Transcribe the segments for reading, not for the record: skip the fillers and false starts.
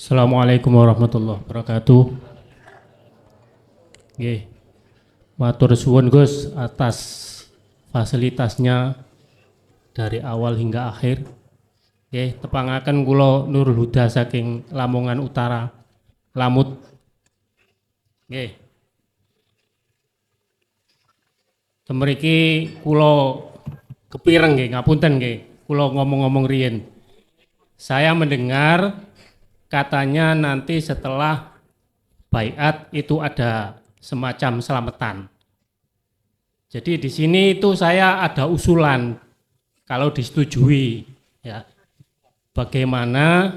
Assalamualaikum warahmatullahi wabarakatuh. Nggih, matur suwun Gus atas fasilitasnya dari awal hingga akhir. Nggih, tepangaken kula Nurul Huda saking Lamongan Utara, Lamut. Nggih. Temriki kula kepireng nggih, ngapunten nggih. Kula ngomong-ngomong riyen. Saya mendengar katanya nanti setelah baiat itu ada semacam selamatan. Jadi di sini itu saya ada usulan kalau disetujui ya. Bagaimana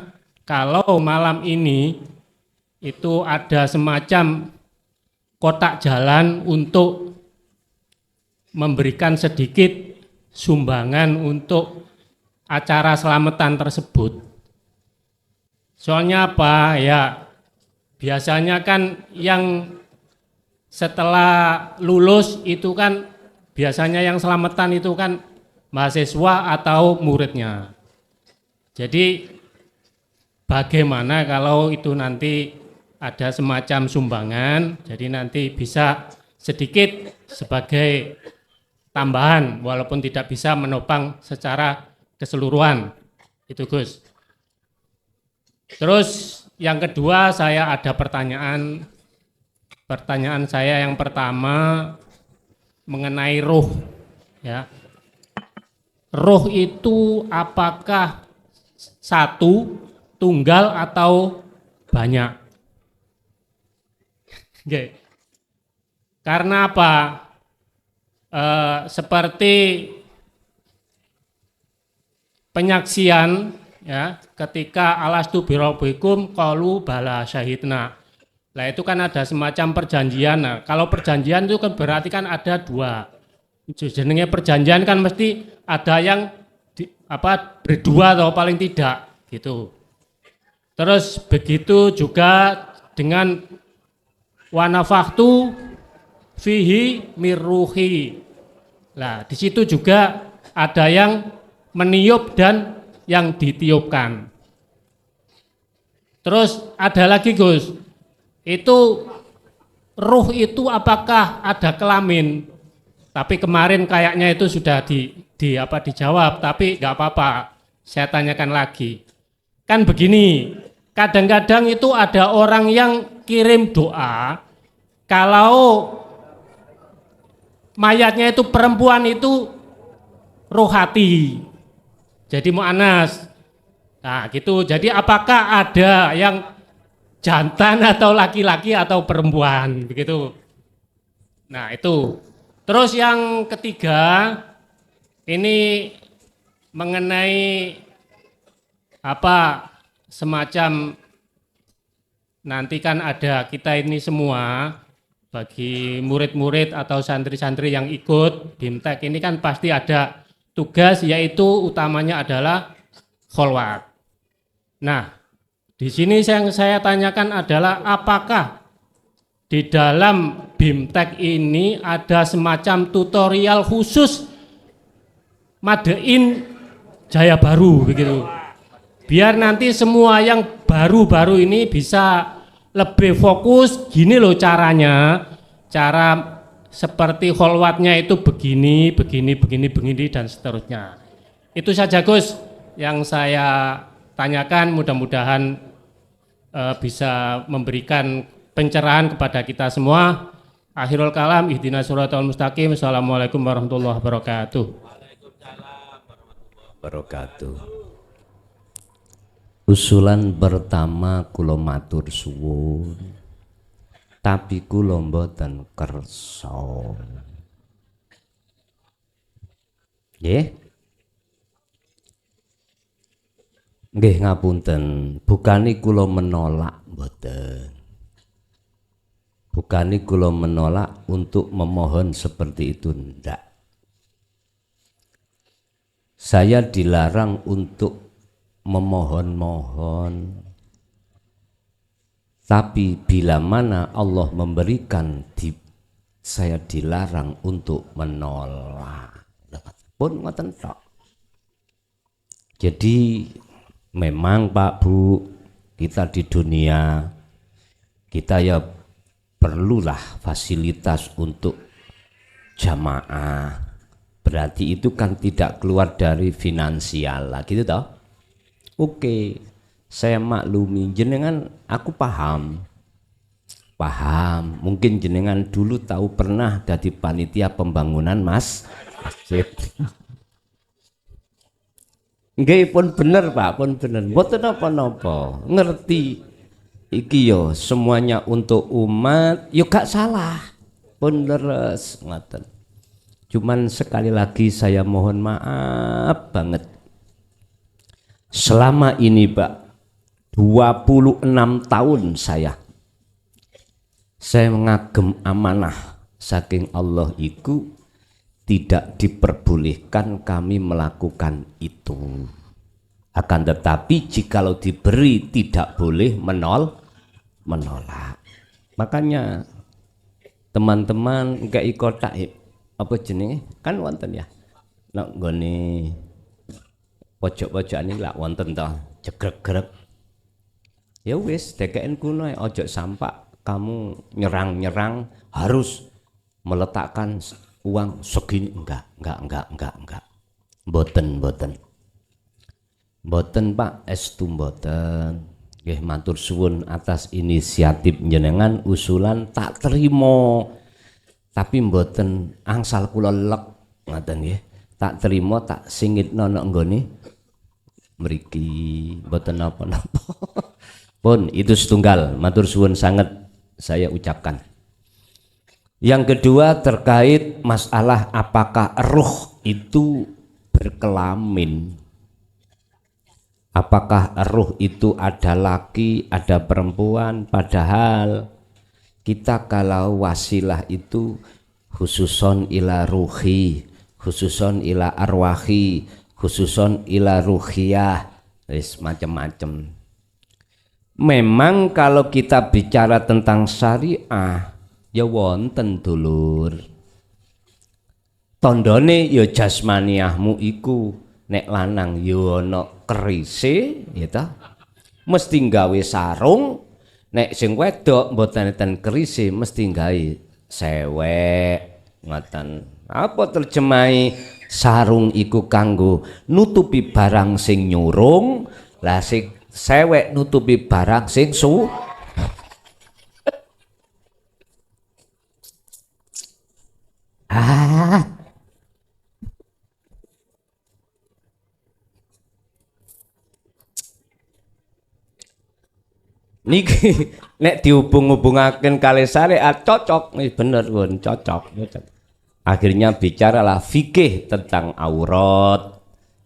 kalau malam ini itu ada semacam kotak jalan untuk memberikan sedikit sumbangan untuk acara selamatan tersebut. Soalnya apa? Ya biasanya kan yang setelah lulus itu kan biasanya yang selamatan itu kan mahasiswa atau muridnya. Jadi bagaimana kalau itu nanti ada semacam sumbangan, jadi nanti bisa sedikit sebagai tambahan walaupun tidak bisa menopang secara keseluruhan. Itu Gus. Terus yang kedua saya ada pertanyaan. Pertanyaan saya yang pertama mengenai ruh ya. Ruh itu apakah satu, tunggal atau banyak? Oke. Karena apa? Seperti penyaksian ya, ketika alastu birabbikum qalu bala syahidna. Nah itu kan ada semacam perjanjian. Nah, kalau perjanjian itu kan berarti kan ada dua. Jenenge perjanjian kan mesti ada yang berdua atau paling tidak gitu. Terus begitu juga dengan wa nafakhtu fihi mirruhi. Nah, di situ juga ada yang meniup dan yang ditiupkan. Terus ada lagi Gus, itu ruh itu apakah ada kelamin? Tapi kemarin kayaknya itu sudah dijawab, tapi nggak apa-apa, saya tanyakan lagi. Kan begini, kadang-kadang itu ada orang yang kirim doa, kalau mayatnya itu perempuan itu rohati. Jadi mu'anas. Nah gitu, jadi apakah ada yang jantan atau laki-laki atau perempuan begitu. Nah itu. Terus yang ketiga ini mengenai semacam nanti kan ada kita ini semua bagi murid-murid atau santri-santri yang ikut BIMTEK ini kan pasti ada tugas, yaitu utamanya adalah kholwat. Nah, di sini yang saya tanyakan adalah apakah di dalam BIMTEK ini ada semacam tutorial khusus Madein Jaya Baru begitu. Biar nanti semua yang baru-baru ini bisa lebih fokus, gini loh caranya, cara seperti kholwatnya itu begini dan seterusnya. Itu saja Gus yang saya tanyakan, mudah-mudahan bisa memberikan pencerahan kepada kita semua. Akhirul kalam, ihdinas siratal mustaqim. Assalamualaikum warahmatullahi wabarakatuh. Waalaikumsalam warahmatullahi wabarakatuh. Usulan pertama kula matur suwun. Tapi kula mboten kersa. Nggih. Nggih ngapunten, bukani kula menolak mboten. Bukani kula menolak untuk memohon seperti itu, ndak. Saya dilarang untuk memohon-mohon. Tapi bila mana Allah memberikan, saya dilarang untuk menolak. Pun ngoten tok. Jadi memang Pak Bu, kita di dunia, kita ya perlulah fasilitas untuk jamaah. Berarti itu kan tidak keluar dari finansial lah, gitu toh. Oke, saya maklumi jenengan, aku paham. Mungkin jenengan dulu tahu pernah dari panitia pembangunan masjid. Nggih pun bener Pak, pun bener. Mboten napa-napa. Ngerti iki yo semuanya untuk umat, yo gak salah. Pun leres ngoten. Cuman sekali lagi saya mohon maaf banget. Selama ini Pak, 26 tahun saya mengagem amanah saking Allah iku tidak diperbolehkan kami melakukan itu. Akan tetapi jikalau diberi tidak boleh menolak. Makanya teman-teman gak kotak apa jenenge kan wonten ya. Nek nggone pojok-pojokan iki lak wonten to jegrek-grek. Ya wis dekeken kuno ojo sampak kamu nyerang harus meletakkan uang segini, enggak. Mboten Pak, estu mboten. Nggih matur suwun atas inisiatif jenengan, usulan tak terima. Tapi mboten angsal kula lek ngoten nggih. Tak terima tak singitno nek nggone mriki mboten napa-napa. Pun itu setunggal, matur suwun sangat saya ucapkan. Yang kedua terkait masalah apakah ruh itu berkelamin. Apakah ruh itu ada laki, ada perempuan, padahal kita kalau wasilah itu khususon ila ruhi, khususon ila arwahi, khususon ila ruhiyah, wis macam-macam. Memang kalau kita bicara tentang syariah ya wonten dulur. Tondone ya jasmaniahmu iku nek lanang ya ana kerise ya ta. Mesti gawe sarung, nek sing wedok mboten enten kerise mesti gawe sewek ngoten. Apa terjemahi sarung iku kanggo nutupi barang sing nyurung, lah sing sewek nutupi barang sing niki nek dihubung-hubungaken kali syariat cocok, bener pun cocok. Akhirnya bicaralah fikih tentang aurat,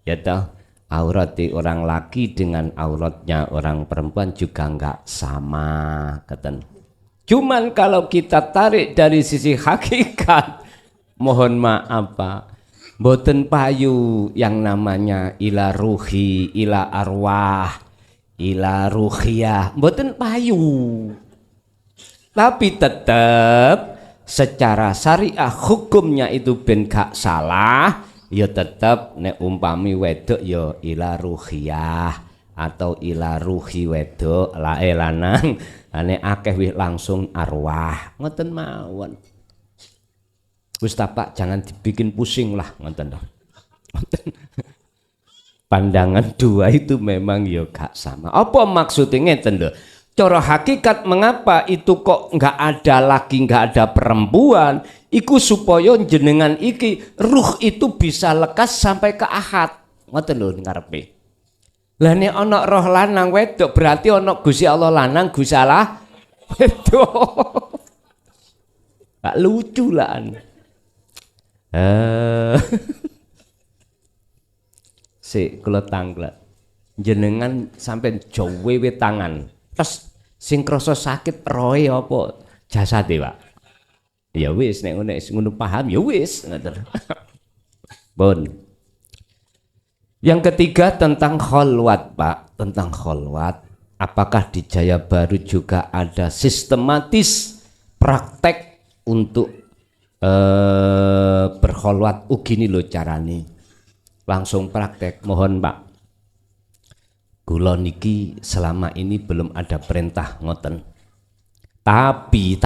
ya toh. Aurat orang laki dengan auratnya orang perempuan juga enggak sama, keten. Cuman kalau kita tarik dari sisi hakikat, mohon maaf Pak, mboten payu yang namanya ila ruhi, ila arwah, ila ruhiyah, mboten payu. Tapi tetap secara syariah hukumnya itu ben gak salah, ya tetap nek umpami wedok ya ila ruhiyah atau ila ruhi wedok lae lanang, nek akeh wis langsung arwah, ngoten mawon. Wis Pak jangan dibikin pusing lah ngoten to. Pandangan dua itu memang ya gak sama. Apa maksudnya ngeten lho? Cara hakikat mengapa itu kok nggak ada laki, nggak ada perempuan? Iku supaya jenengan iki ruh itu bisa lekas sampai ke ahad. Ngoten lho ngarepe. Lah nek ana roh lanang wedok berarti ana Gusti Allah lanang, Gusti Allah wedok. Gak lucu lah. Si kula tanglet. Jenengan sampai jowe tangan. Terus sing krasa sakit roe apa jasade, Pak? Ya wis nek ngono paham ya wis ngoten. Bon. Yang ketiga tentang kholwat, Pak, tentang kholwat. Apakah di Jaya Baru juga ada sistematis praktek untuk berkholwat? Gini loh carane. Langsung praktek, mohon Pak. kula niki selama ini belum ada perintah ngoten. Tapi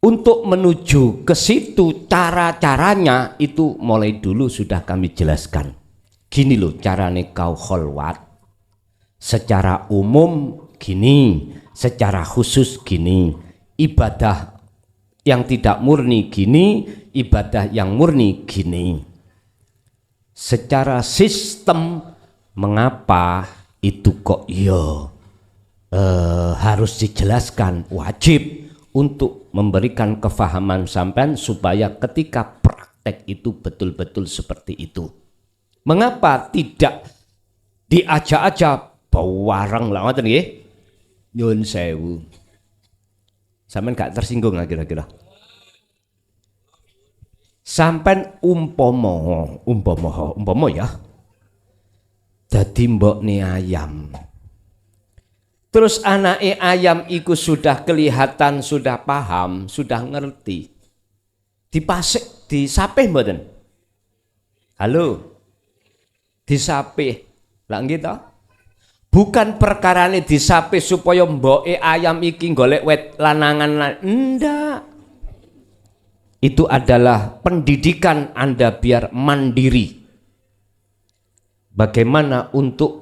untuk menuju ke situ cara-caranya itu mulai dulu sudah kami jelaskan. Gini loh carane kau kholwat. Secara umum gini, secara khusus gini. Ibadah yang tidak murni gini, ibadah yang murni gini. Secara sistem mengapa itu kok harus dijelaskan, wajib untuk memberikan kefahaman sampean supaya ketika praktek itu betul-betul seperti itu. Mengapa tidak diajak-ajak bawarang lah ngoten nggih? Nyun sewu. Sampean gak tersinggung lah kira-kira. Sampean umpama ya. Dadi mbokne ayam. Terus anake ayam iku sudah kelihatan, sudah paham, sudah ngerti. Dipasik, disapih mboten? Halo? Disapih. Lah nggih to? Bukan perkarane disapih supaya mboke ayam iki golek wet lanangan. Ndak. Itu adalah pendidikan Anda biar mandiri. Bagaimana untuk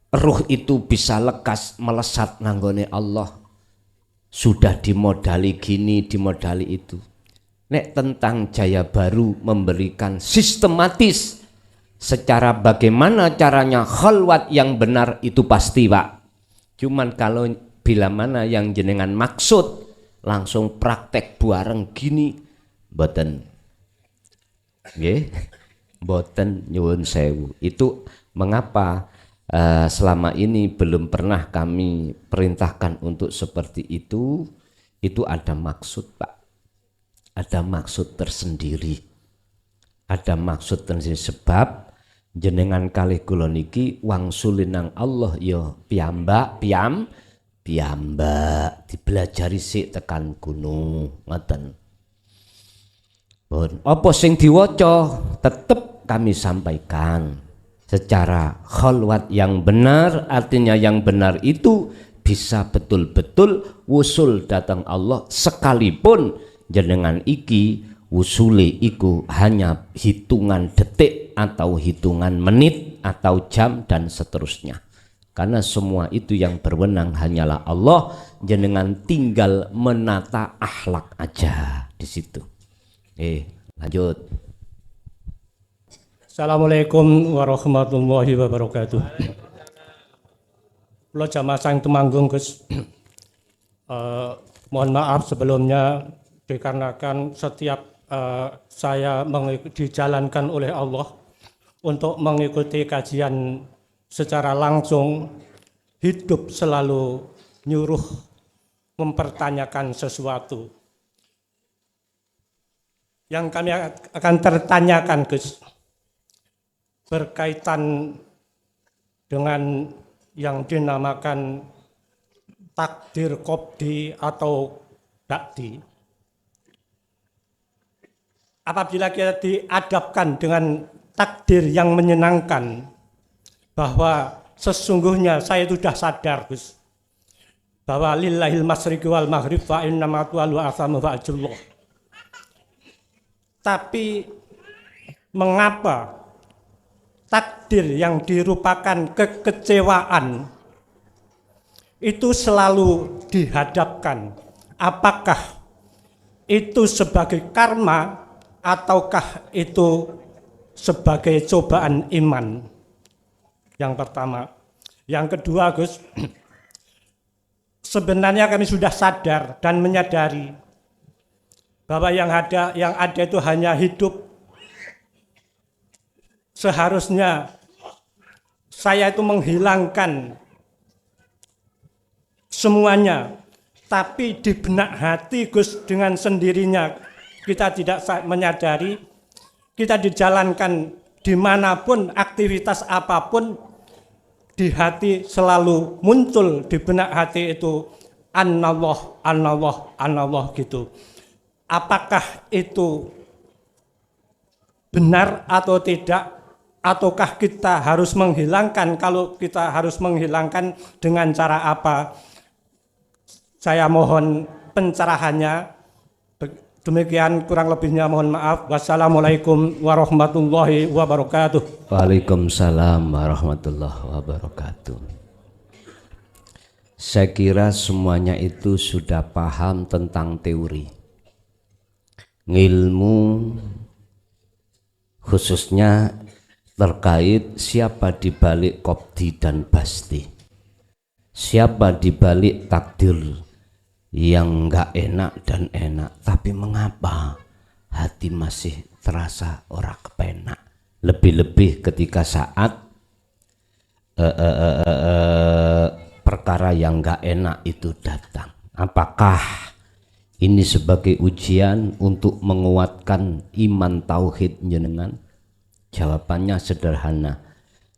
ruh itu bisa lekas melesat nanggone Allah. Sudah dimodali gini, dimodali itu. Nek tentang Jaya Baru memberikan sistematis secara bagaimana caranya khalwat yang benar itu pasti Pak. Cuman kalau bila mana yang jenengan maksud langsung praktek bareng gini, mboten. Nggih. Mboten nyuwun sewu. Itu mengapa selama ini belum pernah kami perintahkan untuk seperti itu ada maksud Pak, ada maksud tersendiri, ada maksud tersendiri sebab jenengan kalih kula niki wangsulin nang Allah ya piyambak dibelajari sik tekan gunung ngoten. Pun apa sing diwaca tetep kami sampaikan secara khalwat yang benar, artinya yang benar itu bisa betul-betul wusul datang Allah sekalipun jenengan iki wusule iku hanya hitungan detik atau hitungan menit atau jam dan seterusnya. Karena semua itu yang berwenang hanyalah Allah, jenengan tinggal menata akhlak aja di situ. Lanjut. Assalamualaikum warahmatullahi wabarakatuh. Kula jamaah sang Temanggung Gus. Mohon maaf sebelumnya dikarenakan setiap saya dijalankan oleh Allah untuk mengikuti kajian secara langsung, hidup selalu nyuruh mempertanyakan sesuatu. Yang kami akan tertanyakan Gus, berkaitan dengan yang dinamakan takdir qobdi atau dakdi. Apabila kita dihadapkan dengan takdir yang menyenangkan, bahwa sesungguhnya saya sudah sadar Gus, bahwa lillahil masyriqi wal maghrib fa innama tu'alu asamu fa ajrullah. Tapi mengapa takdir yang dirupakan kekecewaan itu selalu dihadapkan? Apakah itu sebagai karma ataukah itu sebagai cobaan iman? Yang pertama. Yang kedua Gus, sebenarnya kami sudah sadar dan menyadari bahwa yang ada itu hanya hidup. Seharusnya saya itu menghilangkan semuanya, tapi di benak hati Gus dengan sendirinya kita tidak menyadari, kita dijalankan dimanapun aktivitas apapun, di hati selalu muncul di benak hati itu anallah, anallah, anallah gitu. Apakah itu benar atau tidak? ataukah kita harus menghilangkan? Kalau kita harus menghilangkan, dengan cara apa? Saya mohon pencerahannya. Demikian kurang lebihnya mohon maaf. Wassalamualaikum warahmatullahi wabarakatuh. Waalaikumsalam warahmatullahi wabarakatuh. Saya kira semuanya itu sudah paham tentang teori. Ilmu khususnya terkait siapa di balik Qobdi dan Basti. Siapa di balik takdir yang enggak enak dan enak, tapi mengapa hati masih terasa ora kepenak, lebih-lebih ketika saat perkara yang enggak enak itu datang. Apakah ini sebagai ujian untuk menguatkan iman tauhid jenengan? Jawabannya sederhana,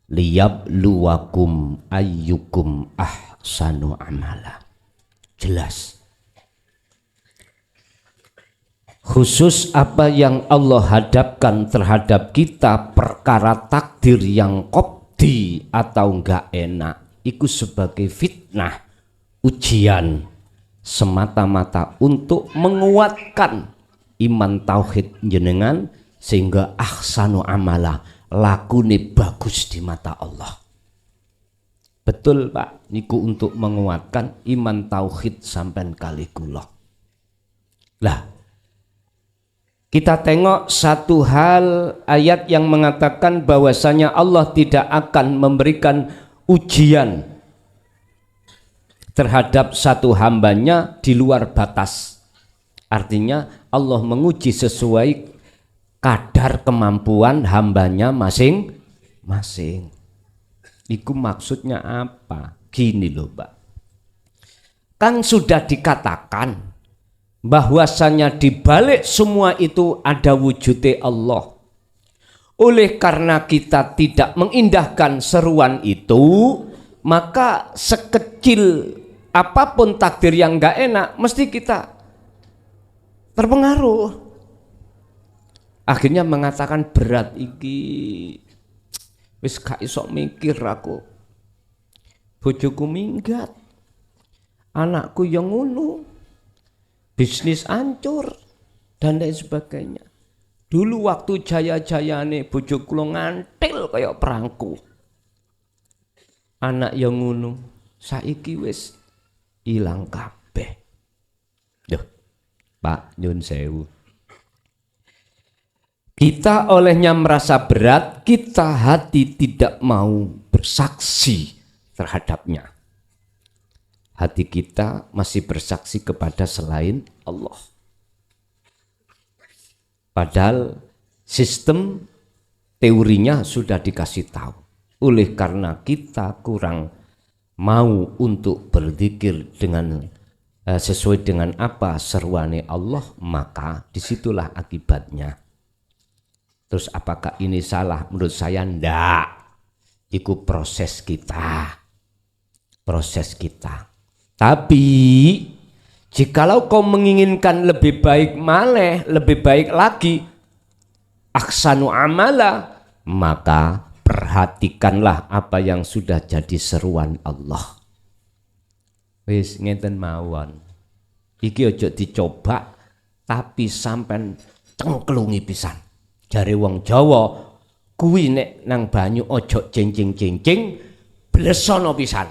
liyabluwakum ayyukum ahsanu amala. Jelas. Khusus apa yang Allah hadapkan terhadap kita, perkara takdir yang qobdi atau enggak enak, itu sebagai fitnah, ujian, semata-mata untuk menguatkan iman tauhid jenengan, sehingga ahsanu amala, lakune bagus di mata Allah. Betul Pak, niku untuk menguatkan iman tauhid sampean kali kula. Lah, kita tengok satu hal ayat yang mengatakan bahwasanya Allah tidak akan memberikan ujian terhadap satu hambanya di luar batas. Artinya Allah menguji sesuai kadar kemampuan hambanya masing-masing. Itu maksudnya apa? Gini loh Pak, kan sudah dikatakan bahwasanya di balik semua itu ada wujudnya Allah. Oleh karena kita tidak mengindahkan seruan itu, maka sekecil apapun takdir yang enggak enak, mesti kita terpengaruh. Akhirnya mengatakan berat iki, wis gak iso mikir aku, bojoku minggat, anakku yang ngono, bisnis hancur dan lain sebagainya. Dulu waktu jaya-jayane bojo kula ngantil kayak perangku, anak yang ngono saiki wis ilang kabeh. Duh, Pak nyun sewu, kita olehnya merasa berat, kita hati tidak mau bersaksi terhadapnya. Hati kita masih bersaksi kepada selain Allah. Padahal sistem teorinya sudah dikasih tahu. Oleh karena kita kurang mau untuk berzikir dengan sesuai dengan apa seruane Allah, maka disitulah akibatnya. Terus apakah ini salah? Menurut saya ndak. Itu proses kita. Proses kita. Tapi jikalau kau menginginkan lebih baik maleh, lebih baik lagi, ahsanu amala, maka perhatikanlah apa yang sudah jadi seruan Allah. Wis ngeten mawon. Iki ojo dicoba tapi sampean cengklungi pisan. Jare wong Jawa, kuwi nek nang banyu ojo cengcing-cengcing, blesono pisan.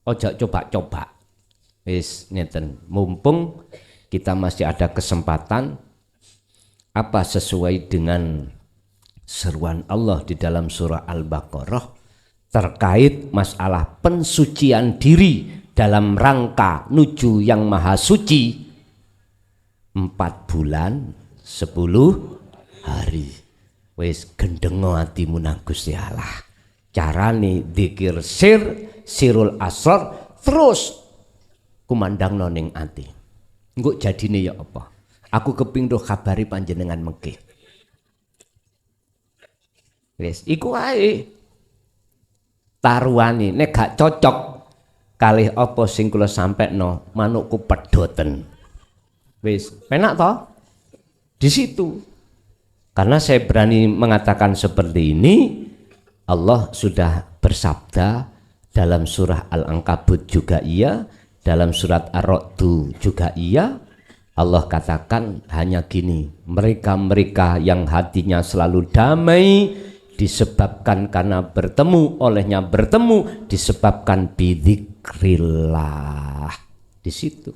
Ojo coba-coba. Wis ngeten, mumpung kita masih ada kesempatan, apa sesuai dengan seruan Allah di dalam surah Al-Baqarah terkait masalah pensucian diri dalam rangka nuju yang maha suci, 4 bulan 10 hari. Wis gendengo atimu nang Gusti Allah. Carane dzikir sirul asrar terus kumandang noning ati. Engko jadine ya apa? Aku keping doh kabari panjenengan mengke. Wis iku ae. Taruhane nek gak cocok kalih apa sing kula sampekno, manukku pedoten. Wis penak to? Di situ. Karena saya berani mengatakan seperti ini, Allah sudah bersabda dalam surah Al-Ankabut juga iya, dalam surat Ar-Ra'd juga iya. Allah katakan hanya gini, mereka-mereka yang hatinya selalu damai disebabkan karena bertemu, olehnya bertemu disebabkan bidzikrillah. Di situ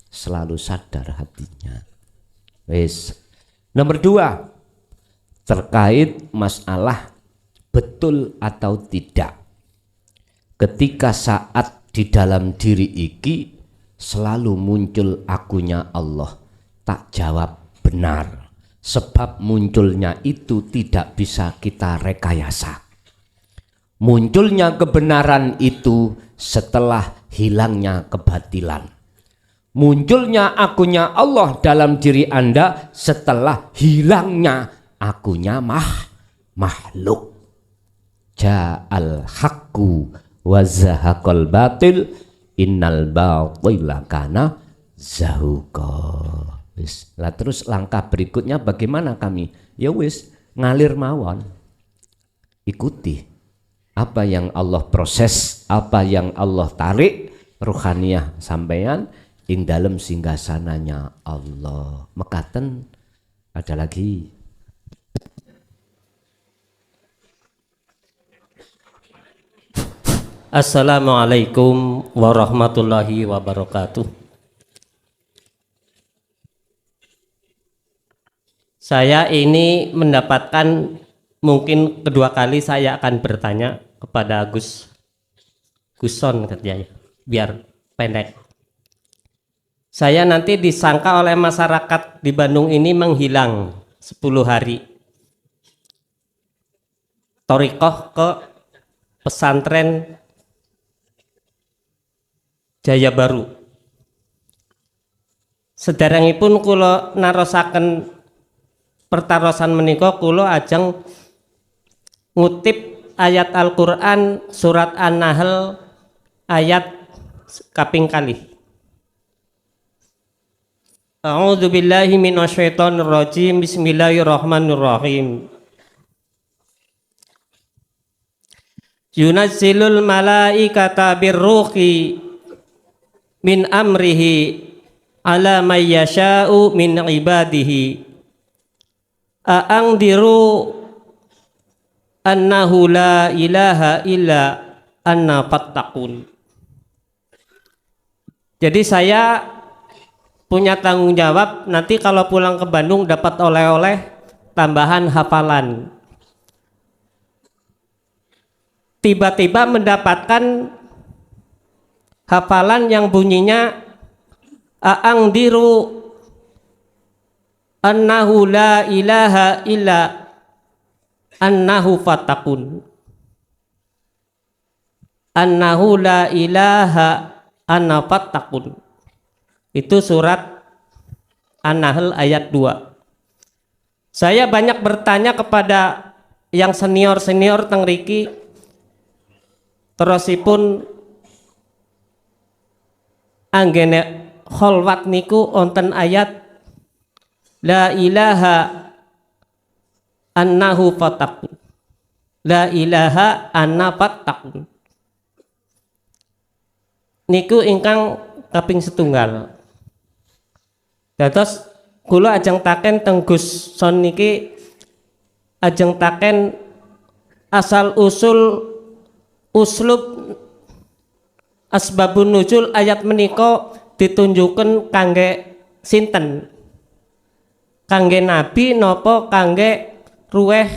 selalu sadar hatinya. Wes. Nomor 2, terkait masalah betul atau tidak. Ketika saat di dalam diri iki selalu muncul akunya Allah, tak jawab benar. Sebab munculnya itu tidak bisa kita rekayasa. Munculnya kebenaran itu setelah hilangnya kebatilan. Munculnya akunya Allah dalam diri Anda setelah hilangnya akunya makhluk. Ja'al haqqu wa zahaqal batil innal batila kana zahuqa. Lah terus langkah berikutnya bagaimana kami? Ya wis, ngalir mawon. Ikuti apa yang Allah proses, apa yang Allah tarik ruhaniyah sampeyan ing dalem singgasananya Allah. Mekaten ada lagi. Assalamualaikum warahmatullahi wabarakatuh. Saya ini mendapatkan, mungkin kedua kali saya akan bertanya kepada Guson katanya, biar pendek. Saya nanti disangka oleh masyarakat di Bandung ini menghilang 10 hari. Thorikoh ke pesantren Jaya Baru. Sederengipun kula narosaken pertarosan menika kula ajeng ngutip ayat Al-Qur'an surat An-Nahl ayat kaping kalih. A'udzu billahi minasyaitonir rajim. Bismillahirrahmanirrahim. Yunazzilul malaikata birruhi min amrihi ala may yasha'u min ibadihi a'angdiru annahu la ilaha illa anna fattaqun. Jadi saya punya tanggung jawab nanti kalau pulang ke Bandung dapat oleh-oleh tambahan hafalan. Tiba-tiba mendapatkan hafalan yang bunyinya a'angdiru annahu la ilaha illa annahu fattaqun. Annahu la ilaha anna fattaqun. Itu surat An-Nahl ayat 2. Saya banyak bertanya kepada yang senior-senior teng riki, terusipun anggene kholwat niku onten ayat la ilaha annahu fattaqun. La ilaha anna fattaqun. Niku ingkang kaping setunggal. Dados kula ajeng taken teng Gus Son niki ajeng taken asal usul uslub asbabun nuzul ayat menika ditunjukkan kangge sinten? Kangge nabi napa kangge ruweh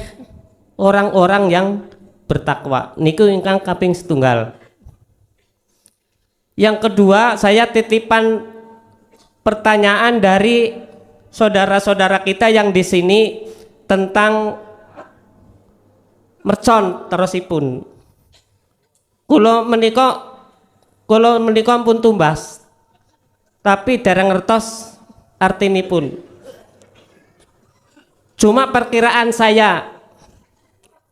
orang-orang yang bertakwa. Niku ingkang kaping setunggal. Yang kedua, saya titipan pertanyaan dari saudara-saudara kita yang di sini tentang mercon terusipun. Kula menika pun tumbas, tapi dereng ngertos artinipun. Cuma perkiraan saya,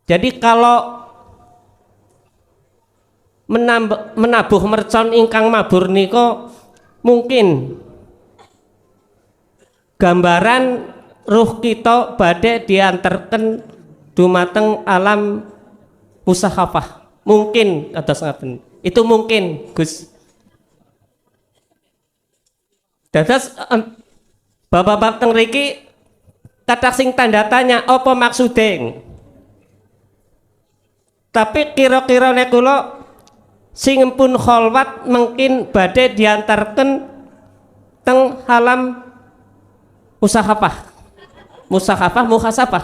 jadi kalau menabuh mercon ingkang mabur niko mungkin gambaran ruh kita badhe diantarkan dumateng alam musakhafah. Mungkin atas ngaten. Itu mungkin, Gus. Dados bapak-bapak teng mriki kathah sing tanda tanya apa maksudnya. Tapi kira-kira nek kula sing pun kholwat mungkin badhe diantarkan teng alam musakhafah. Musakhafah, muhasabah.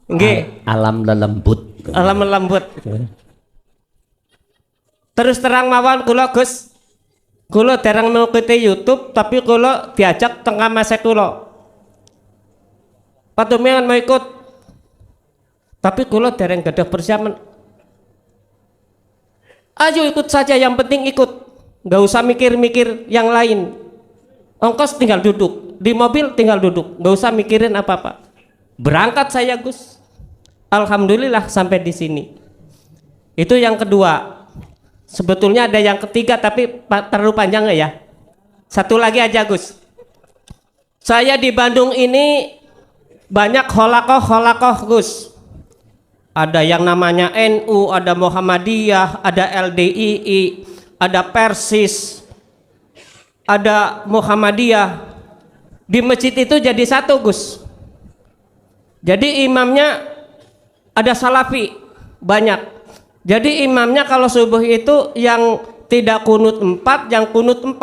Nggih, alam lelembut. alam lembut. Terus terang mawon kula Gus. Kula dereng mengikuti YouTube tapi kula diajak tengah masa kula. Patumian mau ikut. Tapi kula dereng gadah persiapan. Ayo ikut saja, yang penting ikut. Nggak usah mikir-mikir yang lain. Ongkos tinggal duduk, di mobil tinggal duduk, nggak usah mikirin apa-apa. Berangkat saya Gus. Alhamdulillah sampai di sini. Itu yang kedua. Sebetulnya ada yang ketiga tapi terlalu panjang nggak ya? Satu lagi aja Gus. Saya di Bandung ini banyak holakoh Gus. Ada yang namanya NU, ada Muhammadiyah, ada LDII, ada Persis, ada Muhammadiyah. Di masjid itu jadi satu Gus. Jadi imamnya ada Salafi banyak. Jadi imamnya kalau subuh itu yang tidak kunut 4, yang kunut 4.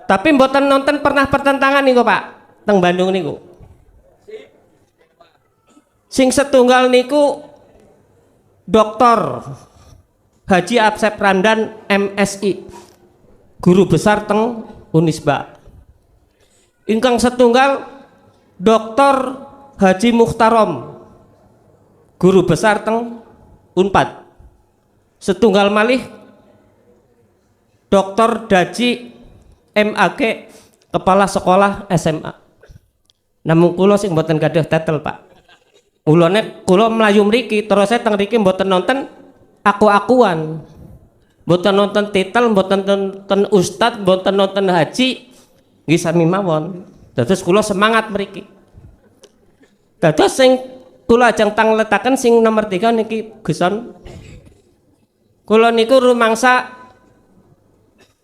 Tapi mboten nonton pernah pertentangan niku Pak, teng Bandung niku. Sing setunggal niku Dr. Haji Absep Ramdan MSI, guru besar teng Unisba. Ingkang setunggal Dr. Haji Mukhtarom, guru besar teng Unpad. Setunggal malih Dr. Daji MAG, kepala sekolah SMA. Namun kula sing mboten gadah tetel Pak. Kula mlayu mriki terus saya teng mriki mboten nonton aku-akuan. Mboten nonton titel, mboten nonton ustad, mboten nonton haji. Nggih sami mawon. Dados kula semangat mriki. Dados sing kula ajeng tang letaken sing nomor 3 niki Guson. Kula niku rumangsa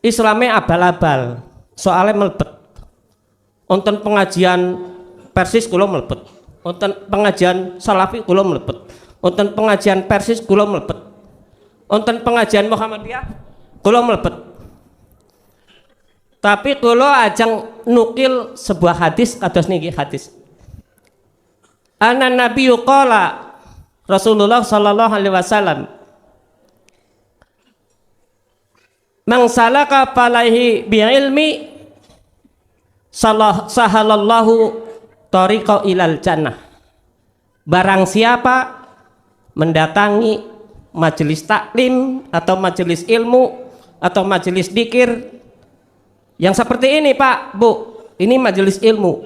Islame abal-abal, soalnya melebet. Wonten pengajian Persis kula melebet. Wonten pengajian Salafi kula melebet. Wonten pengajian Persis kula melebet. Wonten pengajian Muhammadiyah kula melebet. Tapi kula ajeng nukil sebuah hadis kados niki hadis. Ana nabiyyu qala Rasulullah sallallahu alaihi wasallam man salaka falaihi bi ilmi sahalallahu tariqa ilal jannah. Barang siapa mendatangi majelis taklim atau majelis ilmu atau majelis dzikir yang seperti ini Pak, Bu, ini majelis ilmu.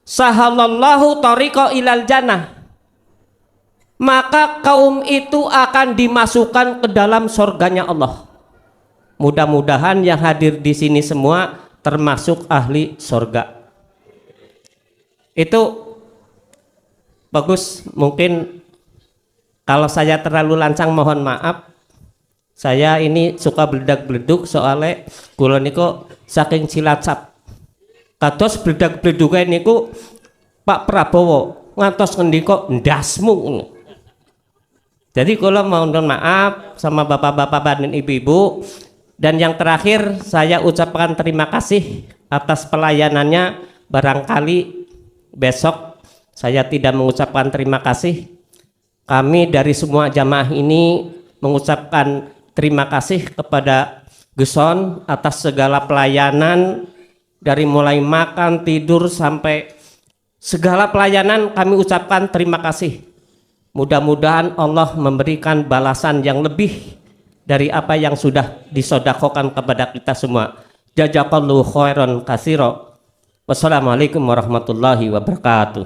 Sahalallahu tariqa ilal jannah, maka kaum itu akan dimasukkan ke dalam surganya Allah. Mudah-mudahan yang hadir di sini semua termasuk ahli surga. Itu bagus. Mungkin kalau saya terlalu lancang mohon maaf. Saya ini suka beledak-beleduk soalnya kula niku saking Cilacap. Kados bledak-bleduke niku Pak Prabowo ngantos ngendika ndasmu. Jadi kula mohon maaf sama bapak-bapak dan ibu-ibu. Dan yang terakhir saya ucapkan terima kasih atas pelayanannya. Barangkali besok saya tidak mengucapkan terima kasih. Kami dari semua jamaah ini mengucapkan terima kasih kepada Guson atas segala pelayanan. Dari mulai makan, tidur, sampai segala pelayanan kami ucapkan terima kasih. Mudah-mudahan Allah memberikan balasan yang lebih dari apa yang sudah disodakokan kepada kita semua. Jazakallahu khairan katsira. Wassalamualaikum warahmatullahi wabarakatuh.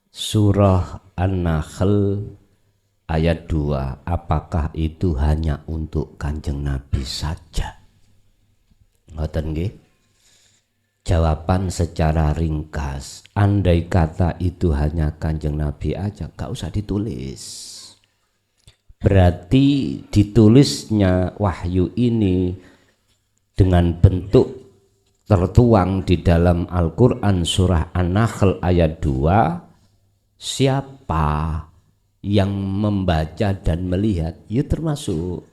Surah An-Nahl ayat 2, apakah itu hanya untuk Kanjeng Nabi saja? Ngoten nggih? Jawaban secara ringkas, andai kata itu hanya Kanjeng Nabi aja, gak usah ditulis. Berarti ditulisnya wahyu ini dengan bentuk tertuang di dalam Al-Quran surah An-Nahl ayat 2, siapa yang membaca dan melihat, ya termasuk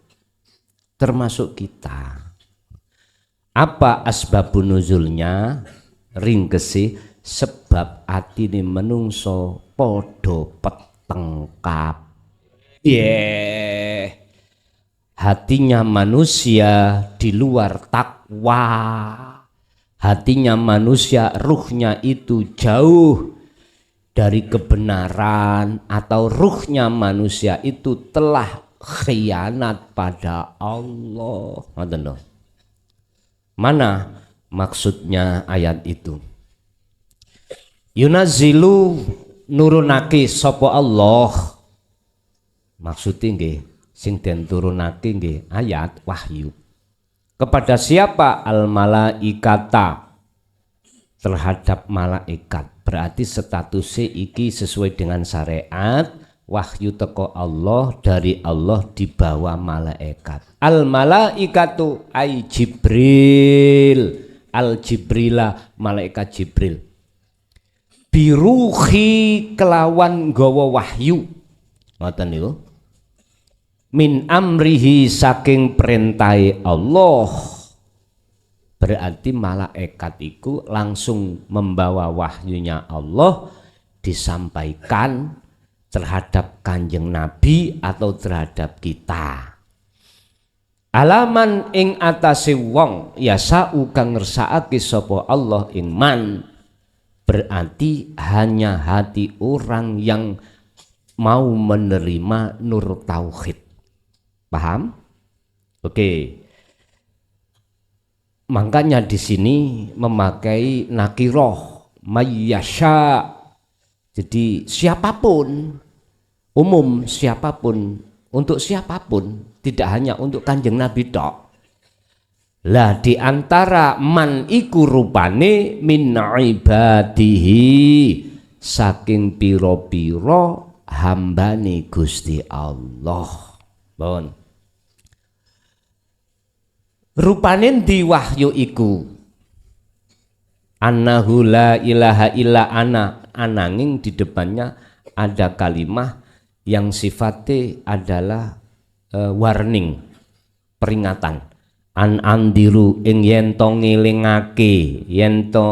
kita. Apa asbabun nuzulnya? Ringkesi, sebab atine menungso podo petengkap. Hatinya manusia di luar takwa. Hatinya manusia, ruhnya itu jauh dari kebenaran, atau ruhnya manusia itu telah khianat pada Allah. Mana maksudnya ayat itu? Yunazilu nurunake sapa Allah. Maksudnya nggih sing den turunake nggih ayat wahyu. Kepada siapa? Al malaikata, terhadap malaikat. Berarti statusnya iki sesuai dengan syariat, wahyu teko Allah, dari Allah dibawa malaikat. Al malaikatu ay Jibril, al Jibrila, malaikat Jibril. Biruhi kelawan gawa wahyu. Ngoten niku. Min amrihi saking perintai Allah. Berarti malaikat itu langsung membawa wahyunya Allah disampaikan terhadap Kanjeng Nabi atau terhadap kita. Alaman ing atase wong yasau kang ngersakake sapa Allah ing man. Berarti hanya hati orang yang mau menerima nur tauhid. Paham? Oke. Makanya di sini memakai nakiroh mayyasha. Jadi siapapun, umum siapapun, untuk siapapun, tidak hanya untuk Kanjeng Nabi tok. Lah di antara man iku rupane min ibadihi, saking piro-piro hambane Gusti Allah. Bon. Rupane di wahyu iku annahu la ilaha illa ana, ananging di depannya ada kalimah yang sifatnya adalah warning, peringatan. An andiru ing yen to ngelingake, yen to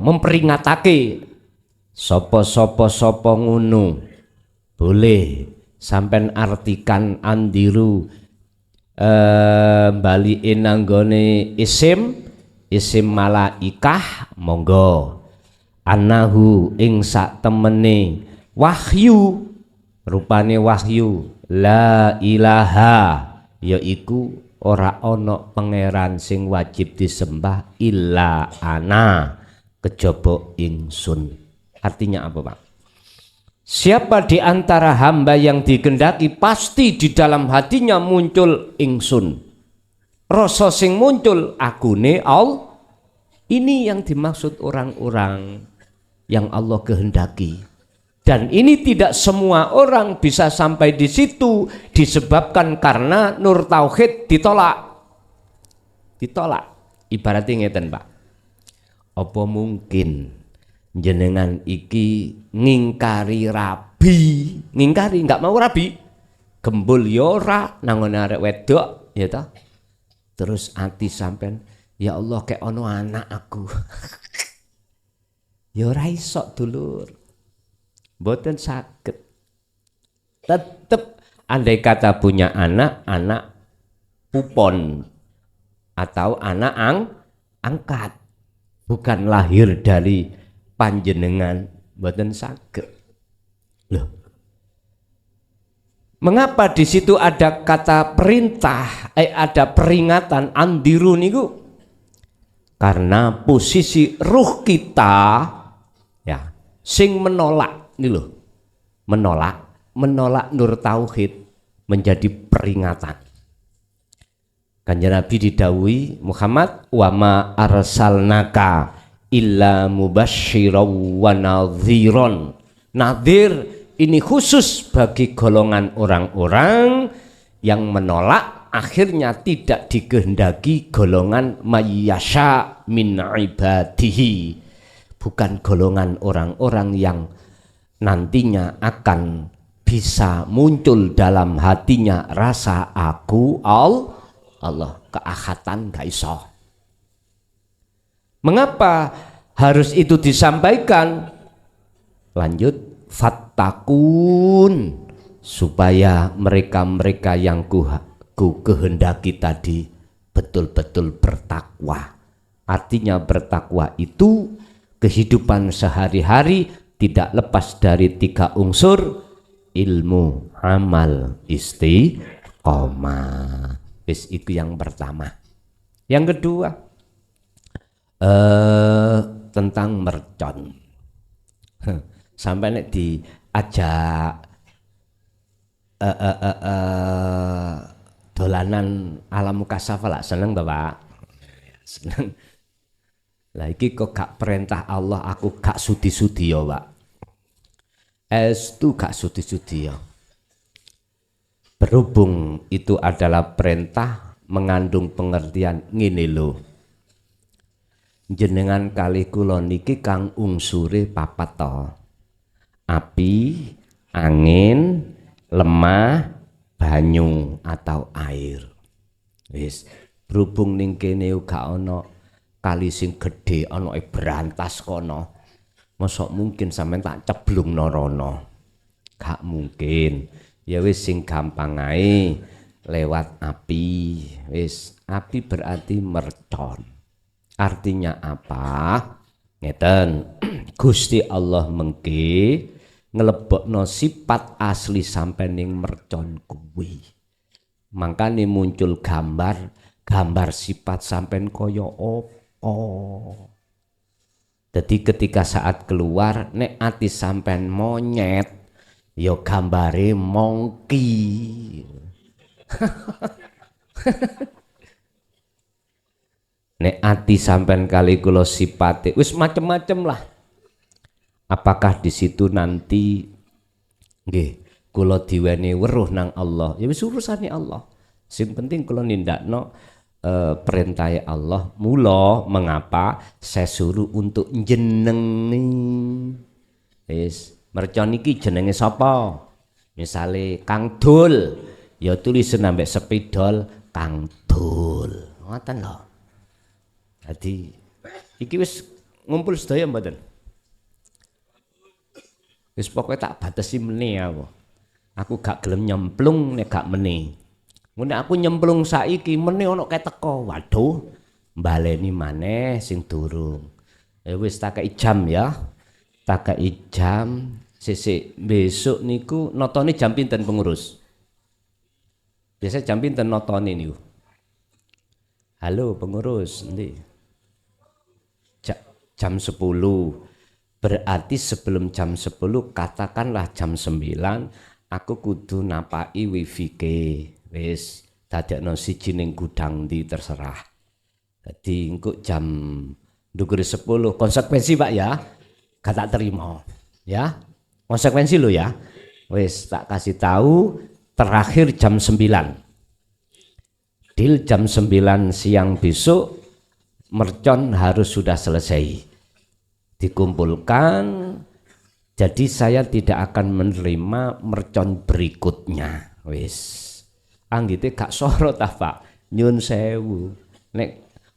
memperingatake sapa ngono. Boleh sampean artikan andiru baliin nanggone isim malaikah, monggo. Anahu ing sak temene wahyu, rupane wahyu la ilaha, yaiku ora ana pangeran sing wajib disembah illa ana, kejaba ingsun. Artinya apa, Pak? Siapa di antara hamba yang dikehendaki, pasti di dalam hatinya muncul ingsun. Rasa sing muncul akune Allah. Ini yang dimaksud orang-orang yang Allah kehendaki. Dan ini tidak semua orang bisa sampai di situ, disebabkan karena nur tauhid ditolak. Ibaratnya ngeten, Pak. Apa mungkin jenengan iki ngingkari rabi, ngingkari nggak mau rabi, gembul yora nangone arek wedok, ya toh. Terus ati sampean, ya Allah kayak ono anak aku. Ya ora iso dulur. Mboten saged. Tetep andai kata punya anak pupon atau anak angkat, bukan lahir dari panjenengan, mboten saged. Loh. Mengapa di situ ada kata perintah, ada peringatan andiru niku? Karena posisi ruh kita, ya, sing menolak ini loh, menolak nur tauhid menjadi peringatan. Kanjeng Nabi didhawuhi, Muhammad wa ma arsalnaka illa mubasysyiran wa nadhiran. Nadhir ini khusus bagi golongan orang-orang yang menolak, akhirnya tidak dikehendaki golongan mayyasha min ibadihi, bukan golongan orang-orang yang nantinya akan bisa muncul dalam hatinya rasa aku Allah, keahatan gak iso. Mengapa harus itu disampaikan? Lanjut, fattakun, supaya mereka-mereka yang ku kehendaki tadi betul-betul bertakwa. Artinya bertakwa itu kehidupan sehari-hari tidak lepas dari 3 unsur: ilmu, amal, istiqomah. Itu yang pertama. Yang kedua, tentang mercon. Sampai nek diajak dolanan alam mukasafa lah seneng to, Pak? Seneng. Lah iki kok gak perintah Allah, aku gak sudi-sudi ya, Pak. Estu gak sudi-sudi ya. Berhubung itu adalah perintah, mengandung pengertian ngene lho. Jenengan kali kula niki kang unsure 4 to. Api, angin, lemah, banyu atau air. Wis, berhubung ning kene gak ana kali sing gedhe ana berantas kono. Mosok mungkin sampean tak ceblung rono. Gak mungkin. Ya wis sing gampang ae lewat api. Wis, api berarti mercon. Artinya apa? Ngeten. Gusti Allah mengke ngelebokno sifat asli sampai ning mercon kuwi. Makane muncul gambar sifat sampean kaya apa. Jadi ketika saat keluar nek ati sampean monyet, ya gambare mongki. Nek ati sampean kali kula sipate wis macem-macem lah. Apakah di situ nanti nggih kula diweni weruh nang Allah? Ya wis urusane Allah. Sing penting kula nindakno perintah Allah. Mula mengapa saya suruh untuk jenengi. Wis mercon iki jenenge sapa? Misale Kang Dul, ya tulisan ambek sepidol Kang Dul. Ngoten lho. Jadi iki wis ngumpul sedaya mboten? Wis pokoke tak batesi meneh aku. Aku gak gelem nyemplung nek gak meneh. Mun aku nyemplung saiki meneh ana kaya teko. Waduh, mbaleni maneh sing durung. Ya wis tak kei jam ya. Tak kei jam. Sesuk besok niku notone jam pinten pengurus? Biasa jam pinten notone niku? Halo pengurus, endi? Jam 10. Berarti sebelum jam 10 katakanlah jam 9 aku kudu napaki wifi ke. Wis dadekno siji ning gudang ndi terserah. Dadi engko jam ndukur 10 konsekuensi Pak ya. Gak tak terima ya. Konsekuensi lo ya. Wis tak kasih tahu terakhir jam 9. Deal jam 9 siang besok mercon harus sudah selesai. Dikumpulkan. Jadi saya tidak akan menerima mercon berikutnya. Wis. Anggite gak sorot ta, Pak. Nyun sewu. Nek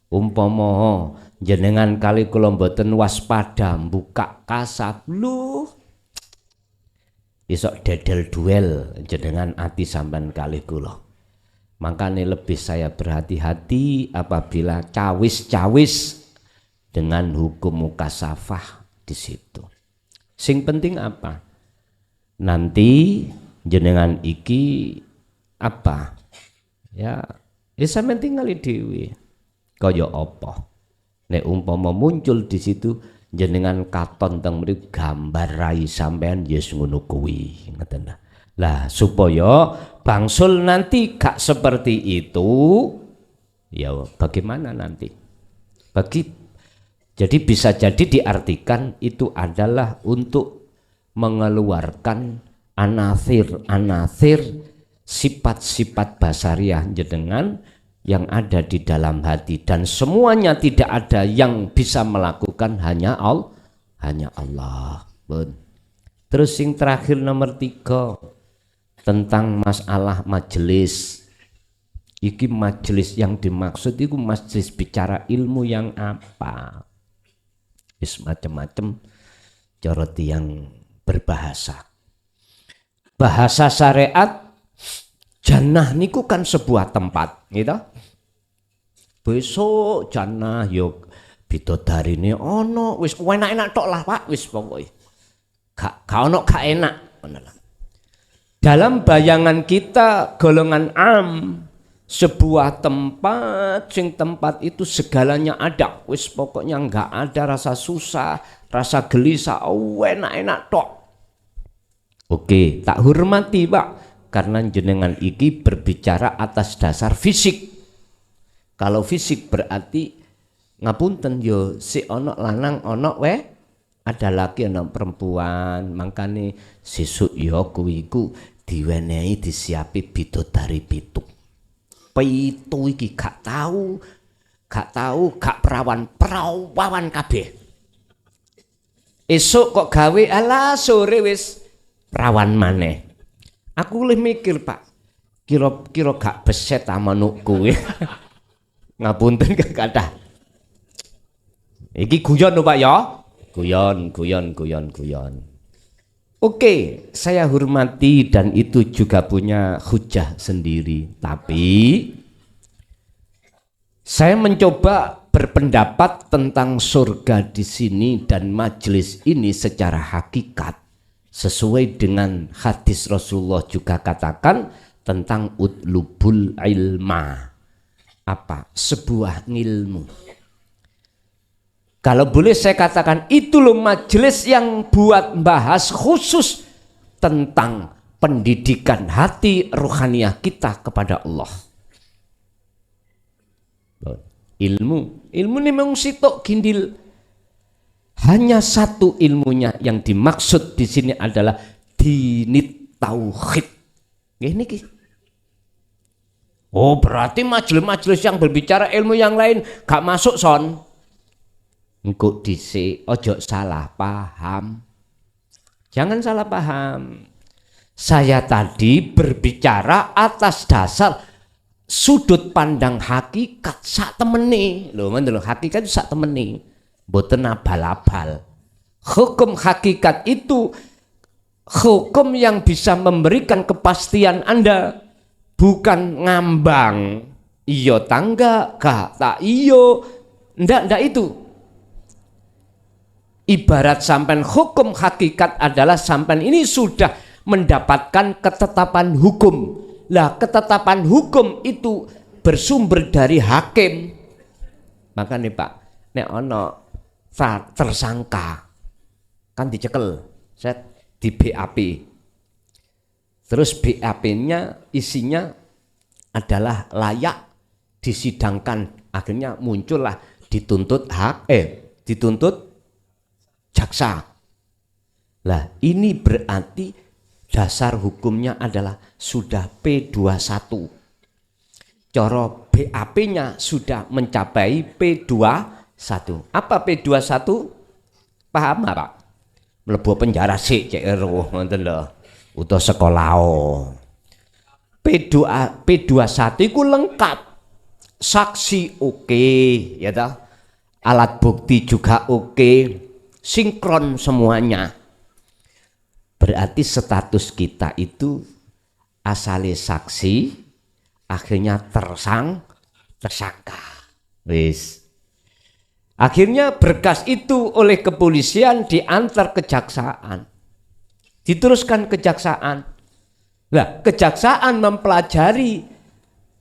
umpama jenengan kali kula mboten waspada buka kasab lho. Isok dedel duel jenengan ati sampean kali kula. Makanya lebih saya berhati-hati apabila cawis-cawis dengan hukum mukasafah di situ. Sing penting apa? Nanti jenengan iki apa? Ya, sampean tinggal dhewe. Kaya apa? Nek umpama muncul di situ jenengan katon teng mriku gambar rai sampean yes ngono kuwi ngoten lah supaya bangsul nanti gak seperti itu ya bagaimana nanti jadi bisa jadi diartikan itu adalah untuk mengeluarkan anasir sifat-sifat basariah jenengan yang ada di dalam hati dan semuanya tidak ada yang bisa melakukan hanya Allah. Terus yang terakhir nomor 3 tentang masalah majelis. Iki majelis yang dimaksud itu majelis bicara ilmu yang apa? Macam-macam cara yang berbahasa. Bahasa syariat jannah niku kan sebuah tempat, gitu. Besok jannah yo bidodarine ono wis enak-enak tok lah Pak, wis pokoke. Gak ono gak enak. Dalam bayangan kita golongan sebuah tempat sing tempat itu segalanya ada wis pokoknya enggak ada rasa susah rasa gelisah enak-enak tok. Oke, tak hormati Pak karena jenengan iki berbicara atas dasar fisik. Kalau fisik berarti ngapunten yo si ono lanang ono ada laki ono perempuan makane sesuk yo kuwi iku diwenehi disiapi bidodari pitu iki gak tahu gak perawan kabeh esuk kok gawe ala sore wis perawan maneh aku le mikir Pak kira gak beset ta manukku ngapunten gak kathah iki guyon lho Pak ya guyon. Oke, saya hormati dan itu juga punya hujah sendiri. Tapi saya mencoba berpendapat tentang surga di sini dan majelis ini secara hakikat sesuai dengan hadis Rasulullah juga katakan tentang utlubul ilma. Apa? Sebuah ilmu. Kalau boleh saya katakan itu loh majelis yang buat bahas khusus tentang pendidikan hati rohaniah kita kepada Allah. Ilmu ini memang sitok gindil. Hanya satu ilmunya yang dimaksud di sini adalah dinit tauhid. Ini oh berarti majelis-majelis yang berbicara ilmu yang lain gak masuk son. Engko dhisik ojo salah paham. Jangan salah paham. Saya tadi berbicara atas dasar sudut pandang hakikat sak temene. Lho ngono lho, hakikat sak temene. Mboten abal-abal. Hukum hakikat itu hukum yang bisa memberikan kepastian Anda, bukan ngambang. Iya tangga, gak tak iyo. Ndak itu. Ibarat sampai hukum hakikat adalah sampai ini sudah mendapatkan ketetapan hukum. Lah ketetapan hukum itu bersumber dari hakim. Maka nih Pak, nek ono tersangka kan dicekel, saya di BAP. Terus BAP-nya isinya adalah layak disidangkan. Akhirnya muncullah dituntut dituntut jaksa. Lah ini berarti dasar hukumnya adalah sudah P21. Coro BAP-nya sudah mencapai P21. Apa P21? Paham Pak? Mlebu penjara sik cek ero ngoten lho. Utawa sekolah. P21 iku lengkap. Saksi oke, ya toh. Alat bukti juga oke. Sinkron semuanya. Berarti status kita itu asale saksi, akhirnya tersangka. Wis. Akhirnya berkas itu oleh kepolisian diantar kejaksaan. Diteruskan kejaksaan. Nah, kejaksaan mempelajari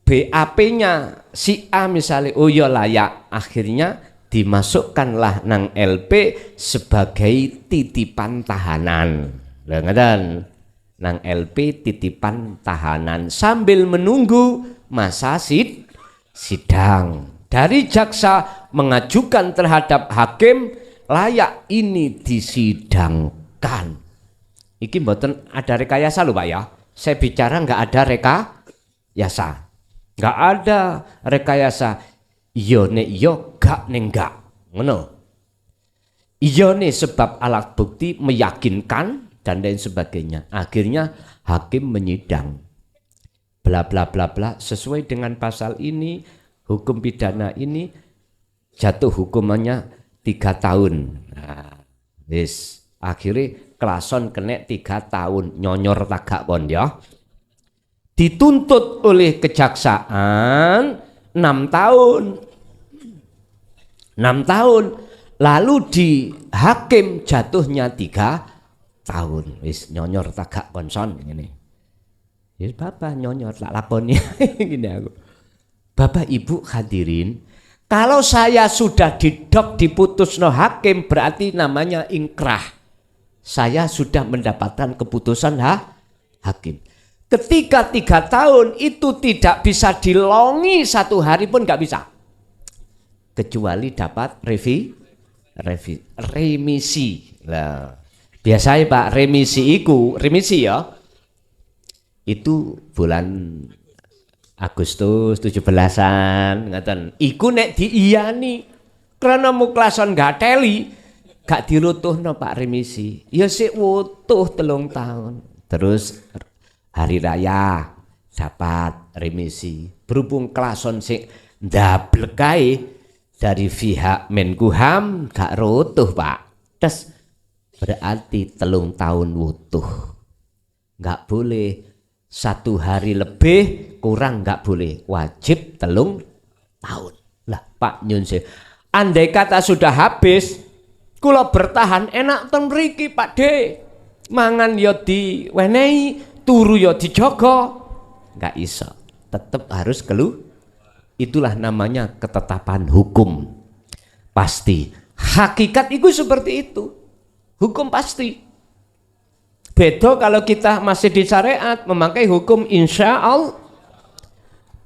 BAP-nya si A misalnya, oh ya layak. Akhirnya dimasukkanlah nang LP sebagai titipan tahanan. Lha ngoten. Nang LP titipan tahanan sambil menunggu masa sidang. Dari jaksa mengajukan terhadap hakim layak ini disidangkan. Iki mboten ada rekayasa lho Pak ya. Saya bicara nggak ada rekayasa. Nggak ada rekayasa. Iya nek iya, gak nek gak. Ngono. Iya nih sebab alat bukti meyakinkan dan lain sebagainya. Akhirnya hakim menyidang. Bla bla bla bla sesuai dengan pasal ini, hukum pidana ini jatuh hukumannya 3 tahun. Nah, akhirnya klason kena 3 tahun, nyonyor tagak kon ya. Dituntut oleh kejaksaan 6 tahun. 6 tahun. Lalu di hakim jatuhnya 3 tahun. Wis nyonyor tagak konson ngene. Ya bapak nyonyor tak lakoni gini aku. Bapak Ibu hadirin, kalau saya sudah diputus no hakim berarti namanya ingkrah. Saya sudah mendapatkan keputusan hakim. Ketika 3 tahun itu tidak bisa dilongi 1 hari pun nggak bisa. Kecuali dapat remisi. Nah, biasanya Pak remisi ya. Itu bulan Agustus 17-an ngaten. Iku nek diiyani karena muklason gak teli, gak dirutuhno Pak remisi. Ya sik wutuh 3 tahun. Terus hari raya dapat remisi. Berhubung klason sik ndablekai dari pihak Menkumham gak rutuh Pak. Terus berarti 3 tahun wutuh. Gak boleh 1 hari lebih kurang nggak boleh, wajib 3 tahun. Lah Pak Nyun Sewu, andai kata sudah habis, kula bertahan enak ten mriki Pak De, mangan yo diwenehi, turu yo dijogo, nggak iso, tetap harus itulah namanya ketetapan hukum pasti. Hakikat itu seperti itu, hukum pasti. Beda kalau kita masih di syariat memakai hukum insya Allah.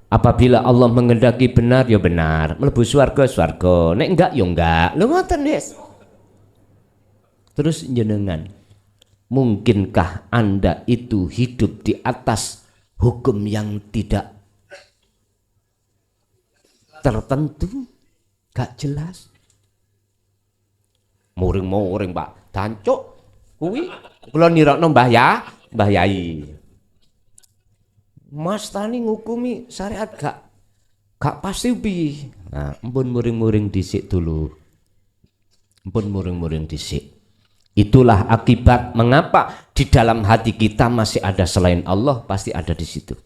Apabila Allah mengendaki benar ya benar, mlebu swarga swarga, nek enggak ya enggak. Lho ngoten Des. Terus jenengan, mungkinkah Anda itu hidup di atas hukum yang tidak tertentu? Gak jelas. Muring-muring Pak, dancuk kuwi kula nirakno Mbah Yai. Mas Tani ngukumi syariat gak pasti piye. Nah, empun muring-muring dhisik dulu. Empun muring-muring dhisik. Itulah akibat mengapa di dalam hati kita masih ada selain Allah, pasti ada di situ.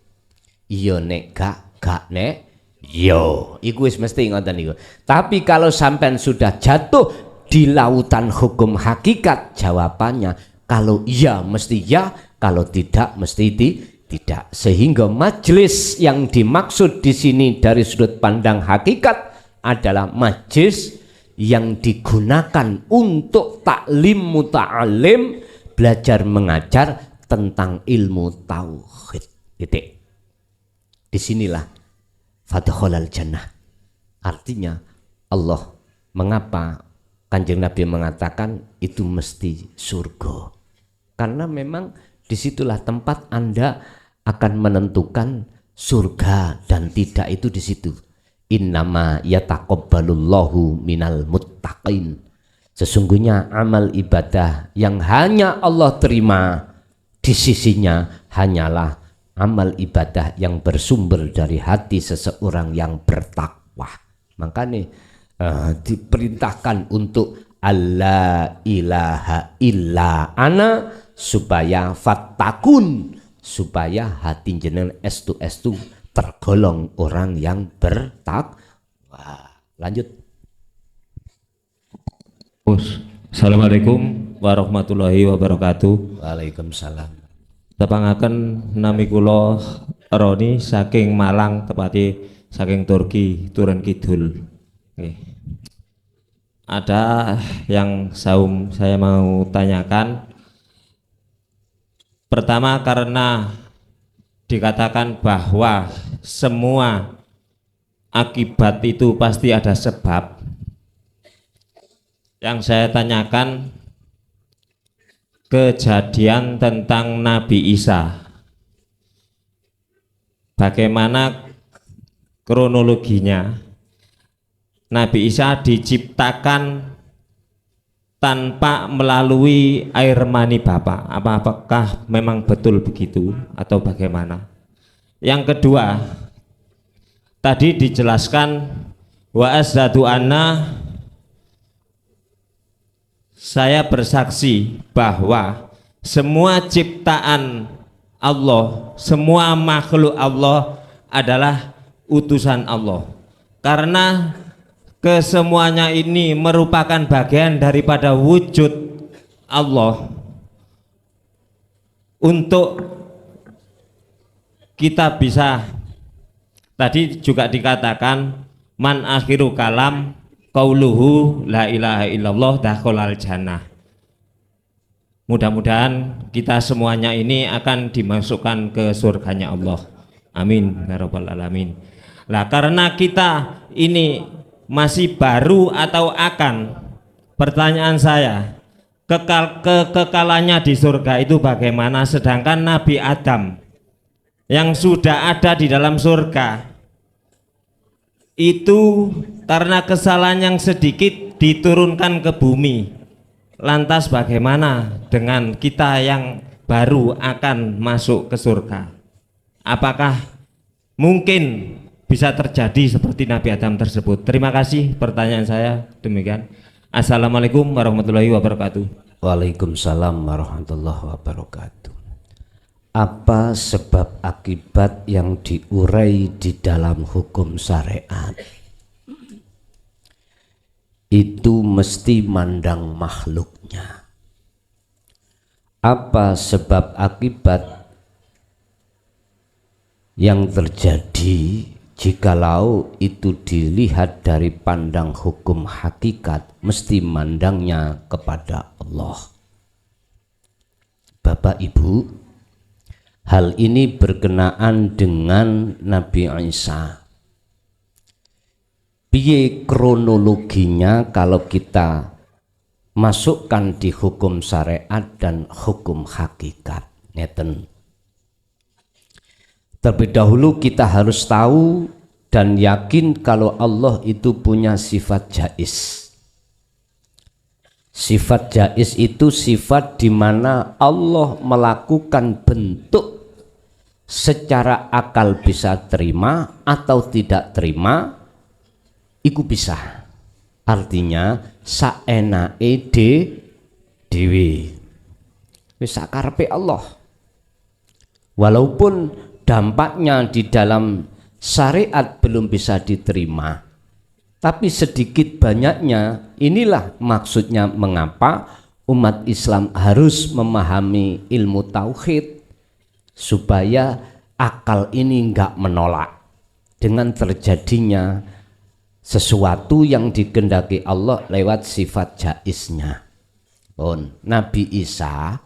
Iya nek gak nek yo. Iku wis mesti ngoten niku. Tapi kalau sampean sudah jatuh di lautan hukum hakikat, jawabannya kalau iya mesti ya, kalau tidak mesti tidak. Sehingga majelis yang dimaksud di sini dari sudut pandang hakikat adalah majelis yang digunakan untuk taklim muta'alim, belajar mengajar tentang ilmu tauhid. Titik. Disinilah fadkhulal jannah. Artinya Allah mengapa Kanjeng Nabi mengatakan itu mesti surga. Karena memang disitulah tempat Anda akan menentukan surga dan tidak itu di situ. Innama yataqabbalullahu minal muttaqin. Sesungguhnya amal ibadah yang hanya Allah terima di sisinya hanyalah amal ibadah yang bersumber dari hati seseorang yang bertakwa. Makanya diperintahkan untuk alla ilaha illa ana supaya fattakun, supaya hati jenengan estu tergolong orang yang bertakwa. Lanjut. Assalamualaikum warahmatullahi wabarakatuh. Waalaikumsalam. Tepangaken nami kula Roni saking Malang, tepatnya saking Turki, Turun Kidul. ada yang saya mau tanyakan. Pertama, karena dikatakan bahwa semua akibat itu pasti ada sebab. Yang saya tanyakan kejadian tentang Nabi Isa. Bagaimana kronologinya? Nabi Isa diciptakan tanpa melalui air mani Bapak. Apakah memang betul begitu atau bagaimana? Yang kedua, tadi dijelaskan wa asyhadu anna, saya bersaksi bahwa semua ciptaan Allah, semua makhluk Allah adalah utusan Allah. Karena kesemuanya ini merupakan bagian daripada wujud Allah untuk kita bisa, tadi juga dikatakan man akhiru kalam qauluhu la ilaha illallah dakhalal jannah. Mudah-mudahan kita semuanya ini akan dimasukkan ke surganya Allah. Amin ya rabbal alamin. Nah, karena kita ini masih baru atau akan, pertanyaan saya, kekalannya di surga itu bagaimana, sedangkan Nabi Adam yang sudah ada di dalam surga itu karena kesalahan yang sedikit diturunkan ke bumi. Lantas bagaimana dengan kita yang baru akan masuk ke surga? Apakah mungkin bisa terjadi seperti Nabi Adam tersebut? Terima kasih, pertanyaan saya demikian. Assalamualaikum warahmatullahi wabarakatuh. Waalaikumsalam warahmatullahi wabarakatuh. Apa sebab akibat yang diurai di dalam hukum syariat? Itu mesti mandang makhluknya. Apa sebab akibat yang terjadi jikalau itu dilihat dari pandang hukum hakikat, mesti mandangnya kepada Allah. Bapak Ibu, hal ini berkenaan dengan Nabi Isa. Piye kronologinya kalau kita masukkan di hukum syariat dan hukum hakikat? Ngeten. Terlebih dahulu kita harus tahu dan yakin kalau Allah itu punya sifat jaiz. Sifat jaiz itu sifat di mana Allah melakukan bentuk secara akal bisa terima atau tidak terima, iku bisa. Artinya saenake dhewe. Wis sakarepe Allah. Walaupun dampaknya di dalam syariat belum bisa diterima, tapi sedikit banyaknya inilah maksudnya mengapa umat Islam harus memahami ilmu tauhid supaya akal ini enggak menolak dengan terjadinya sesuatu yang dikehendaki Allah lewat sifat jaiznya. Nabi Isa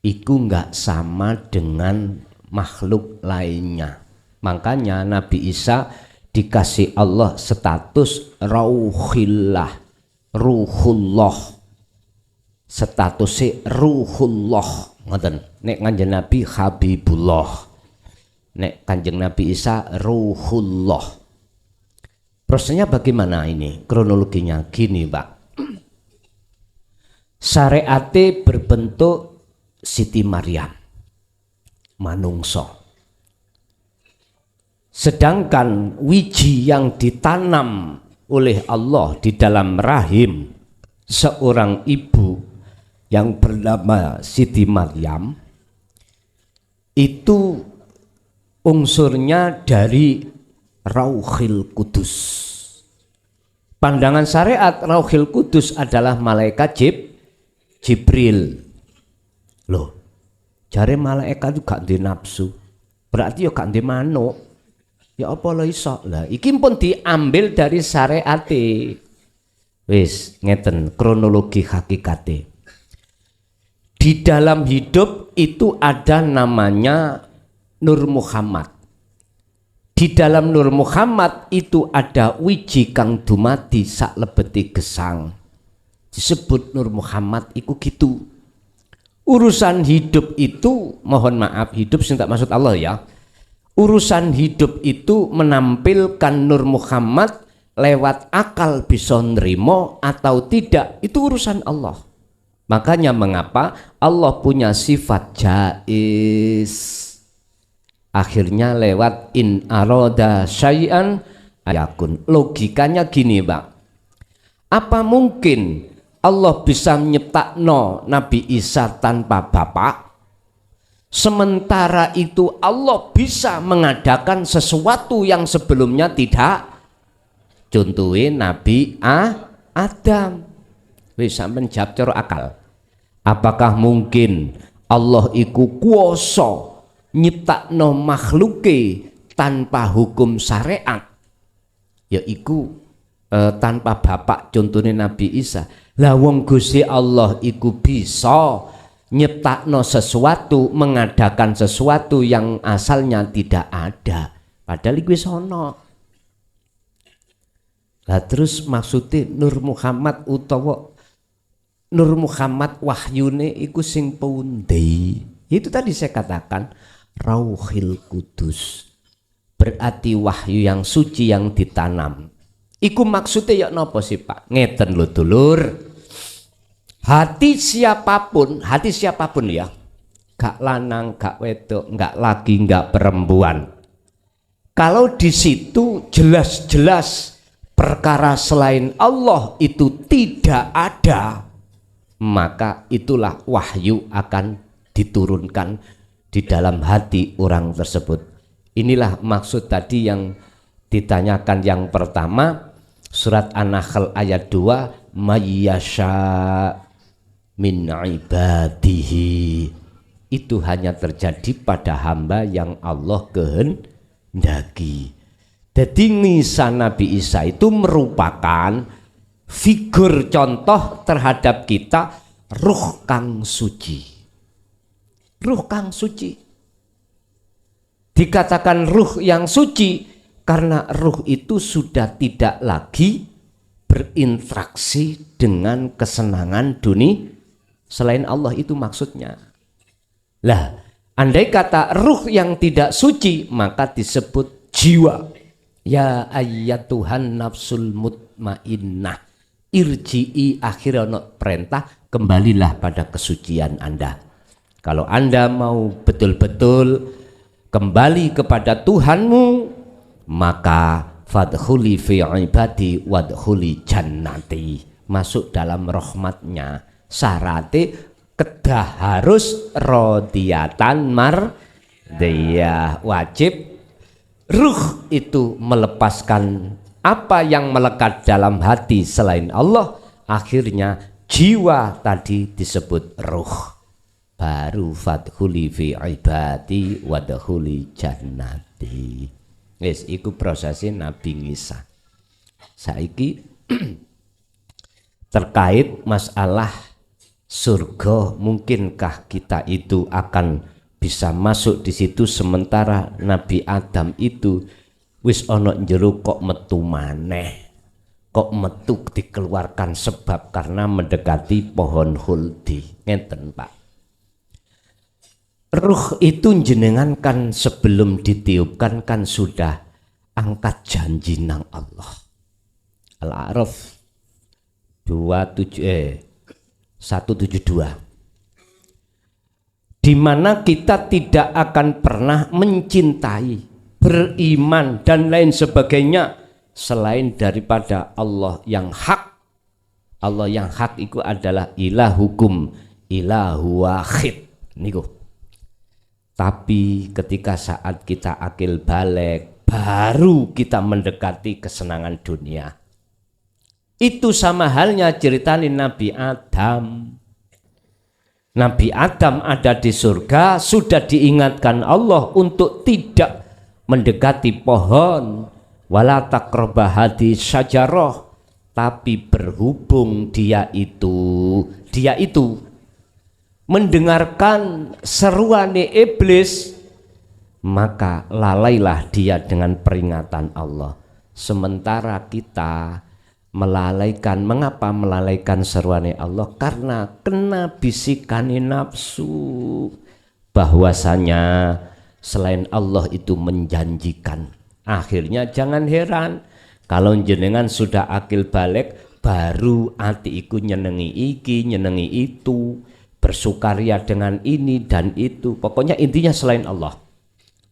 itu enggak sama dengan makhluk lainnya. Makanya Nabi Isa dikasih Allah status rauhillah, ruhullah. Statusnya ruhullah. Ngoten. Nek Kanjeng Nabi Habibullah. Nek Kanjeng Nabi Isa ruhullah. Prosesnya bagaimana ini? Kronologinya gini, Pak. Syariate berbentuk Siti Maryam, manungso. Sedangkan wiji yang ditanam oleh Allah di dalam rahim seorang ibu yang bernama Siti Maryam itu unsurnya dari Rauhil Kudus. Pandangan syariat Rauhil Kudus adalah malaikat Jibril. Loh, jare malaikat itu gak di nafsu, berarti ya gak di manuk. Ya apa lo iso lah, iki pun diambil dari syariat. Wis ngeten kronologi hakikate. Di dalam hidup itu ada namanya Nur Muhammad. Di dalam Nur Muhammad itu ada wiji kang dumadi sak lebeti gesang. Disebut Nur Muhammad iku gitu. Urusan hidup itu, mohon maaf, hidup sing tak maksud Allah ya. Urusan hidup itu menampilkan Nur Muhammad lewat akal bisa nrimo atau tidak, itu urusan Allah. Makanya mengapa Allah punya sifat jaiz. Akhirnya lewat in aroda syai'an ayakun. Logikanya gini Pak, apa mungkin Allah bisa nyiptakno Nabi Isa tanpa bapak? Sementara itu Allah bisa mengadakan sesuatu yang sebelumnya tidak. Contohnya Nabi Adam. Wis sampeyan jawab cara akal. Apakah mungkin Allah iku kuwasa nyiptakno makhluke tanpa hukum syariat, yaiku tanpa bapak, contohnya Nabi Isa. Lah wong Gusti Allah iku bisa nyiptakno sesuatu, mengadakan sesuatu yang asalnya tidak ada, padahal iku wis ana. Lah terus maksudnya Nur Muhammad utawa Nur Muhammad wahyune iku sing pundi? Itu tadi saya katakan Rauhil Kudus, berarti wahyu yang suci yang ditanam. Iku maksudnya ya napa sih Pak? Ngeten lho dulur. Hati siapapun ya, gak lanang, gak wedok, gak laki, gak perempuan. Kalau di situ jelas-jelas perkara selain Allah itu tidak ada, maka itulah wahyu akan diturunkan di dalam hati orang tersebut. Inilah maksud tadi yang ditanyakan yang pertama, surat An-Nahl ayat 2, mayyasha min ibadihi. Itu hanya terjadi pada hamba yang Allah kehendaki. Jadi Isa Nabi Isa itu merupakan figur contoh terhadap kita ruh kang suci. Ruh kang suci. Dikatakan ruh yang suci karena ruh itu sudah tidak lagi berinteraksi dengan kesenangan dunia selain Allah, itu maksudnya. Lah, andai kata ruh yang tidak suci maka disebut jiwa. Ya ayyatuhan nafsul mutmainnah irji'i, akhirnya perintah kembalilah pada kesucian Anda. Kalau Anda mau betul-betul kembali kepada Tuhanmu, maka fadkhuli fi ibadi wadkhuli jannati, masuk dalam rahmatnya. Syaratnya kedah harus rodiyatan mardiyah, wajib ruh itu melepaskan apa yang melekat dalam hati selain Allah. Akhirnya jiwa tadi disebut ruh. Baru fadkhuli fi ibadi wadkhuli jannati. Wis iku prosesnya Nabi Isa. Saiki terkait masalah surga, mungkinkah kita itu akan bisa masuk di situ sementara Nabi Adam itu wis ana njero kok metu maneh. Kok metu dikeluarkan sebab karena mendekati pohon huldi. Ngeten Pak. Ruh itu jenengan kan sebelum ditiupkan kan sudah angkat janji nang Allah. Al-A'raf 172, di mana kita tidak akan pernah mencintai, beriman dan lain sebagainya selain daripada Allah yang hak. Allah yang hak itu adalah ilahukum ilahu wahid niku. Tapi ketika saat kita akil balik, baru kita mendekati kesenangan dunia. Itu sama halnya ceritain Nabi Adam. Nabi Adam ada di surga, sudah diingatkan Allah untuk tidak mendekati pohon. Wala taqraba hadhihi syajarah, Tapi berhubung dia itu mendengarkan seruane iblis, maka lalailah dia dengan peringatan Allah. Sementara kita melalaikan. Mengapa melalaikan seruane Allah? Karena kena bisikane nafsu bahwasanya selain Allah itu menjanjikan. Akhirnya jangan heran kalau jenengan sudah akil balik, baru ati iku nyenengi iki, nyenengi itu, bersukaria dengan ini dan itu. Pokoknya intinya selain Allah.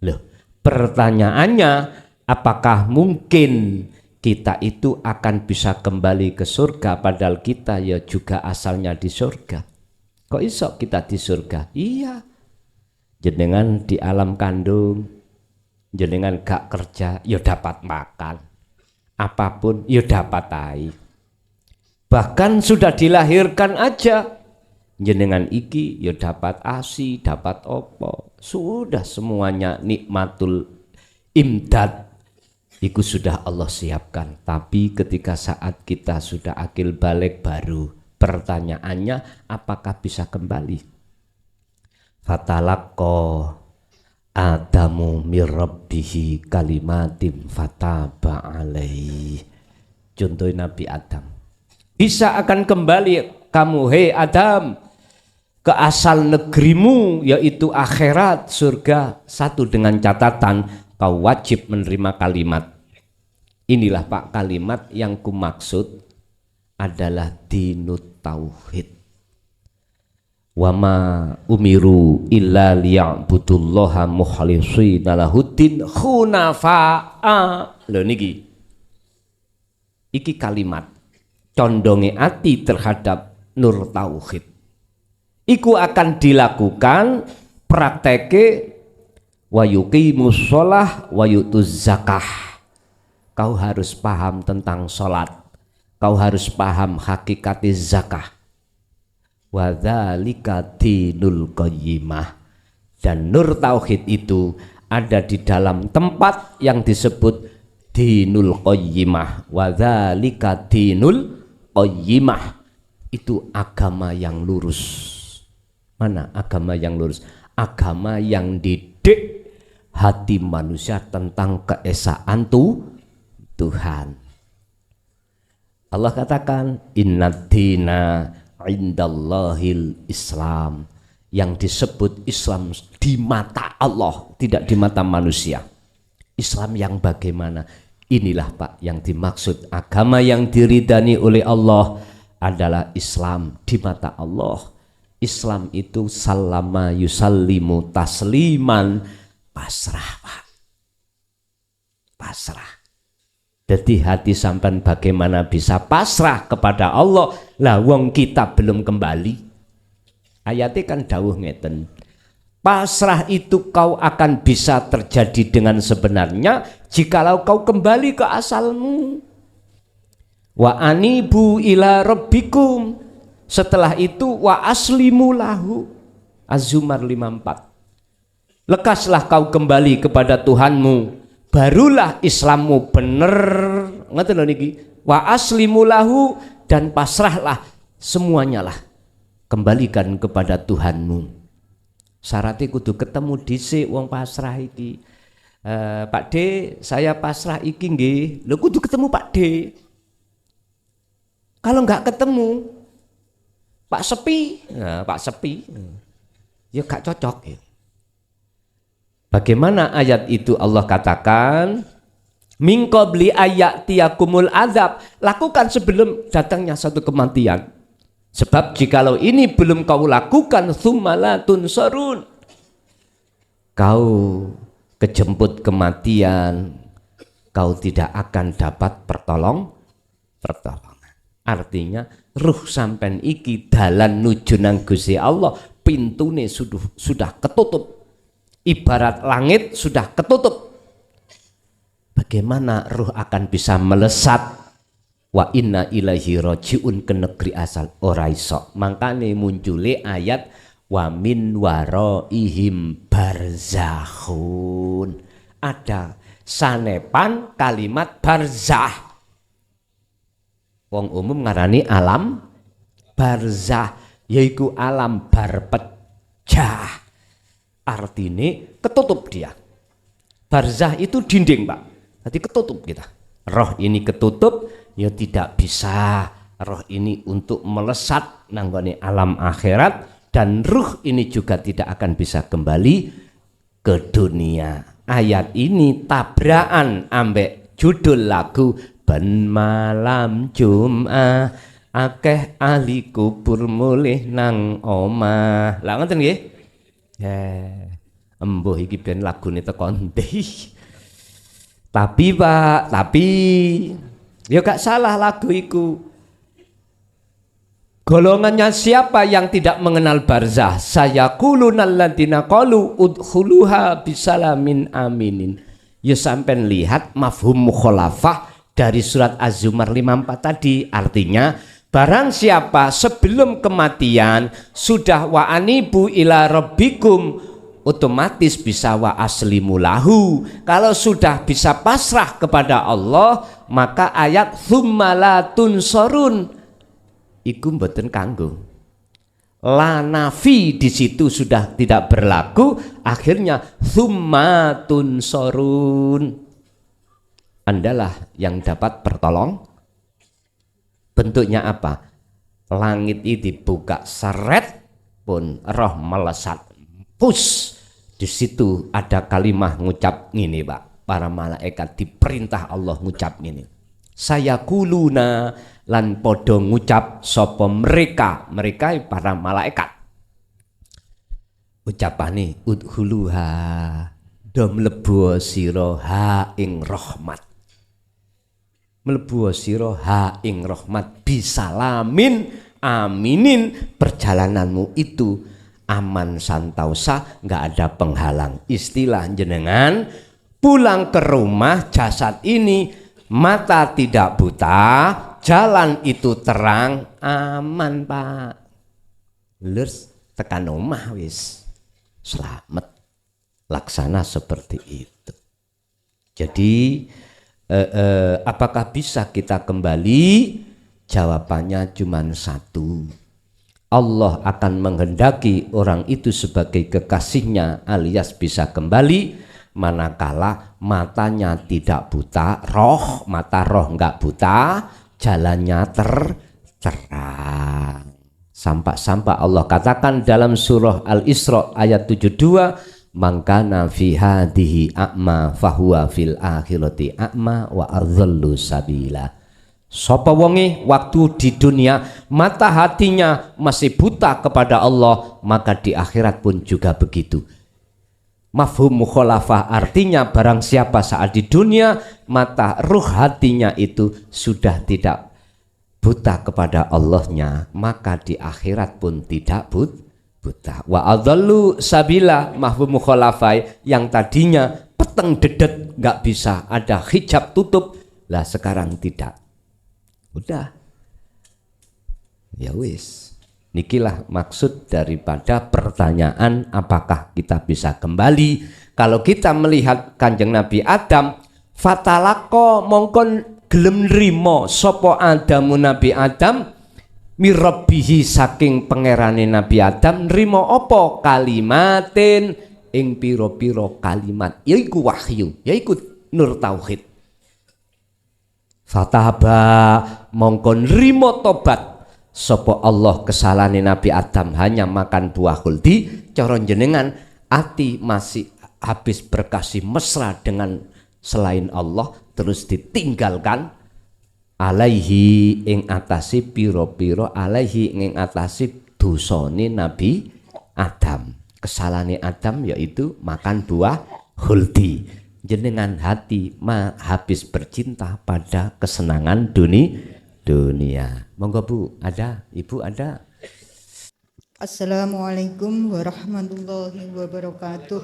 Loh, pertanyaannya, apakah mungkin kita itu akan bisa kembali ke surga padahal kita ya juga asalnya di surga? Kok iso kita di surga? Iya. Jenengan di alam kandung, jenengan gak kerja, ya dapat makan. Apapun ya dapat tai. Bahkan sudah dilahirkan aja jenengan iki ya dapat ASI, dapat opo. Sudah semuanya nikmatul imdad itu sudah Allah siapkan. Tapi ketika saat kita sudah akil balik baru pertanyaannya, apakah bisa kembali? Fatalaqqa Adamu mir rabbihi kalimatin fataba alaihi. Contoh Nabi Adam. Bisa akan kembali kamu, hei Adam, ke asal negerimu, yaitu akhirat, surga. Satu, dengan catatan kau wajib menerima kalimat. Inilah Pak kalimat yang kumaksud adalah dinut tauhid. Wama umiru illa liya'budullaha mukhlishina lahuddin khunafa'a. Lho niki. Iki kalimat condonge ati terhadap nur tauhid. Iku akan dilakukan prakteke wa yuqimus shalah wa yutuz zakah. Kau harus paham tentang salat. Kau harus paham hakikat zakah. Wa dzalika dinul qayyimah. Dan nur tauhid itu ada di dalam tempat yang disebut dinul qayyimah. Wa dzalika dinul qayyimah. Itu agama yang lurus. Mana agama yang lurus? Agama yang didik hati manusia tentang keesaan Tuhan. Allah katakan innad dina indallahil Islam. Yang disebut Islam di mata Allah, tidak di mata manusia. Islam yang bagaimana? Inilah Pak yang dimaksud. Agama yang diridani oleh Allah adalah Islam di mata Allah. Islam itu salama yusallimu tasliman, pasrah Pak, pasrah. Jadi hati sampean bagaimana bisa pasrah kepada Allah? Lah wong kita belum kembali. Ayatnya kan dawuh ngeten. Pasrah itu kau akan bisa terjadi dengan sebenarnya jikalau kau kembali ke asalmu. Wa anibu ila rabbikum. Setelah itu wa aslimu lahu. Az-Zumar 54. Lekaslah kau kembali kepada Tuhanmu. Barulah Islammu bener. Ngerti lho niki. Wa aslimu lahu, dan pasrahlah semuanya lah. Kembalikan kepada Tuhanmu. Syaratnya kudu ketemu dhisik wong pasrah iki. Pak D, saya pasrah iki nggih. Lho kudu ketemu Pak D. Kalau enggak ketemu Pak Sepi, nah, Pak Sepi, ya gak cocok ya. Bagaimana ayat itu Allah katakan min qabli ayatiyakumul azab, lakukan sebelum datangnya satu kematian. Sebab jikalau ini belum kau lakukan tsumma la tunsarun, kau kejemput kematian, kau tidak akan dapat pertolongan. Artinya ruh sampean iki dalan nuju nang Gusti Allah pintune sudah ketutup. Ibarat langit sudah ketutup. Bagaimana ruh akan bisa melesat? Wa inna ilaihi rajiun, ke negeri asal ora iso. Makane muncule ayat wa min waraihim barzakhun. Ada sanepan kalimat barzah. Wong umum ngarani alam barzah, yaiku alam bar pecah. Artine ketutup dia. Barzah itu dinding, Pak. Jadi ketutup kita. Roh ini ketutup, ya tidak bisa. Roh ini untuk melesat nanggone alam akhirat, dan ruh ini juga tidak akan bisa kembali ke dunia. Ayat ini tabrakan ambek judul lagu Ben Malam Jum'ah akeh ahli kubur mulih nang omah. Lah ngoten nggih? Embuh iki ben lagune teko ndi. Tapi Pak, ya gak salah lagu iku. Golongannya siapa yang tidak mengenal barzah? Saya kulunal ladina qalu udkhuluha bisalamin aminin. Ya sampean lihat mafhum mukhalafah dari surat Az-Zumar 54 tadi. Artinya barang siapa sebelum kematian sudah wa anibu ila rabbikum, otomatis bisa wa aslimu lahu. Kalau sudah bisa pasrah kepada Allah, maka ayat tsumma la tunsorun iku mboten kanggo. La nafi di situ sudah tidak berlaku, akhirnya tsumma tunsorun. Andalah yang dapat bertolong. Bentuknya apa? Langit ini dibuka seret pun roh melesat. Pus. Di situ ada kalimah ngucap ngini, Pak. Para malaikat diperintah Allah ngucap ngini. Saya kuluna lan podo ngucap sopo mereka para malaikat. Ucapane udhuluha do mlebu sira ha ing rahmat. Mlebu sira ha ing rahmat bisalamin aminin, perjalananmu itu aman santausa, nggak ada penghalang. Istilah jenengan pulang ke rumah jasad ini mata tidak buta, jalan itu terang, aman Pak. Lurs tekan omah wis selamat. Laksana seperti itu. Jadi apakah bisa kita kembali? Jawabannya cuma satu. Allah akan menghendaki orang itu sebagai kekasihnya alias bisa kembali manakala matanya tidak buta, mata roh enggak buta, jalannya terang. Sampai Allah katakan dalam surah Al-Isra ayat 72, mangkana fi hadhihi a'ma fahuwa fil akhirati a'ma wa adzallu sabila. Sapa wonge waktu di dunia mata hatinya masih buta kepada Allah, maka di akhirat pun juga begitu. Mafhum mukhalafah artinya barang siapa saat di dunia mata ruh hatinya itu sudah tidak buta kepada Allahnya, maka di akhirat pun tidak buta. Wa adallu sabila, mafhum mukhalafah yang tadinya peteng dedet nggak bisa ada hijab tutup, lah sekarang tidak. Udah. Ya wis. Nikilah maksud daripada pertanyaan apakah kita bisa kembali. Kalau kita melihat Kanjeng Nabi Adam, fatalako mongkon gelem nrimo sapa Adamu Nabi Adam mirabbihi saking pangerane Nabi Adam nrimo apa kalimatin ing pira-pira kalimat, yaiku wahyu, yaiku nur tauhid. Fataba mongkon nrimo tobat sapa Allah kesalahane Nabi Adam hanya makan buah khuldi. Cara jenengan ati masih habis berkasih mesra dengan selain Allah terus ditinggalkan, alaihi ing atasi piro-piro, alaihi ing atasi dosane Nabi Adam. Kesalahane Adam yaitu makan buah khuldi. Jenengan hati habis bercinta pada kesenangan dunia. Monggo Bu, ada? Ibu ada? Assalamualaikum warahmatullahi wabarakatuh.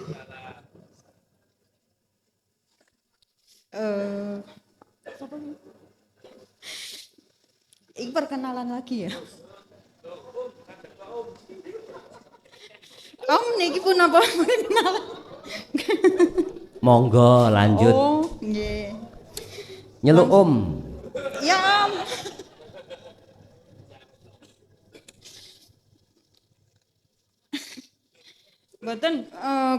Ini perkenalan lagi ya. Om niki pun apa perkenalan? Monggo lanjut. Oh, nggih. Nyeluk Om. Ya Om. Mboten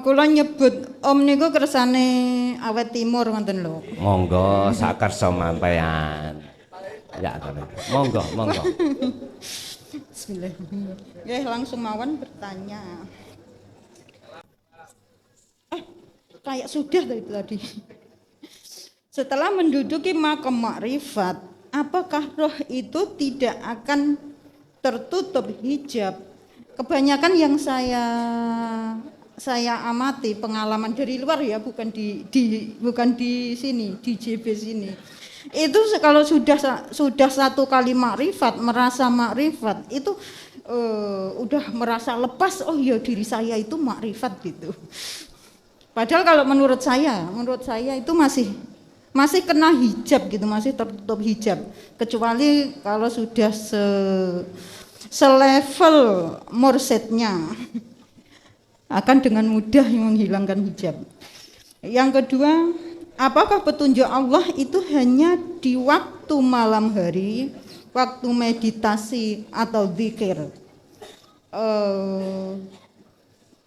kula nyebut Om niku kersane awet timur ngoten lho. Monggo sakersa sampeyan. Ya, monggo, monggo. Bismillahirrahmanirrahim. Ya langsung mawon bertanya. Kayak sudah tadi. Setelah menduduki makom makrifat, apakah roh itu tidak akan tertutup hijab? Kebanyakan yang saya amati pengalaman dari luar ya, bukan di sini, di JB sini. Itu kalau sudah satu kali makrifat, merasa makrifat, itu udah merasa lepas, oh ya diri saya itu makrifat gitu. Padahal kalau menurut saya itu masih kena hijab gitu, masih tertutup hijab. Kecuali kalau sudah selevel mursyidnya akan dengan mudah menghilangkan hijab. Yang kedua, apakah petunjuk Allah itu hanya di waktu malam hari, waktu meditasi atau zikir?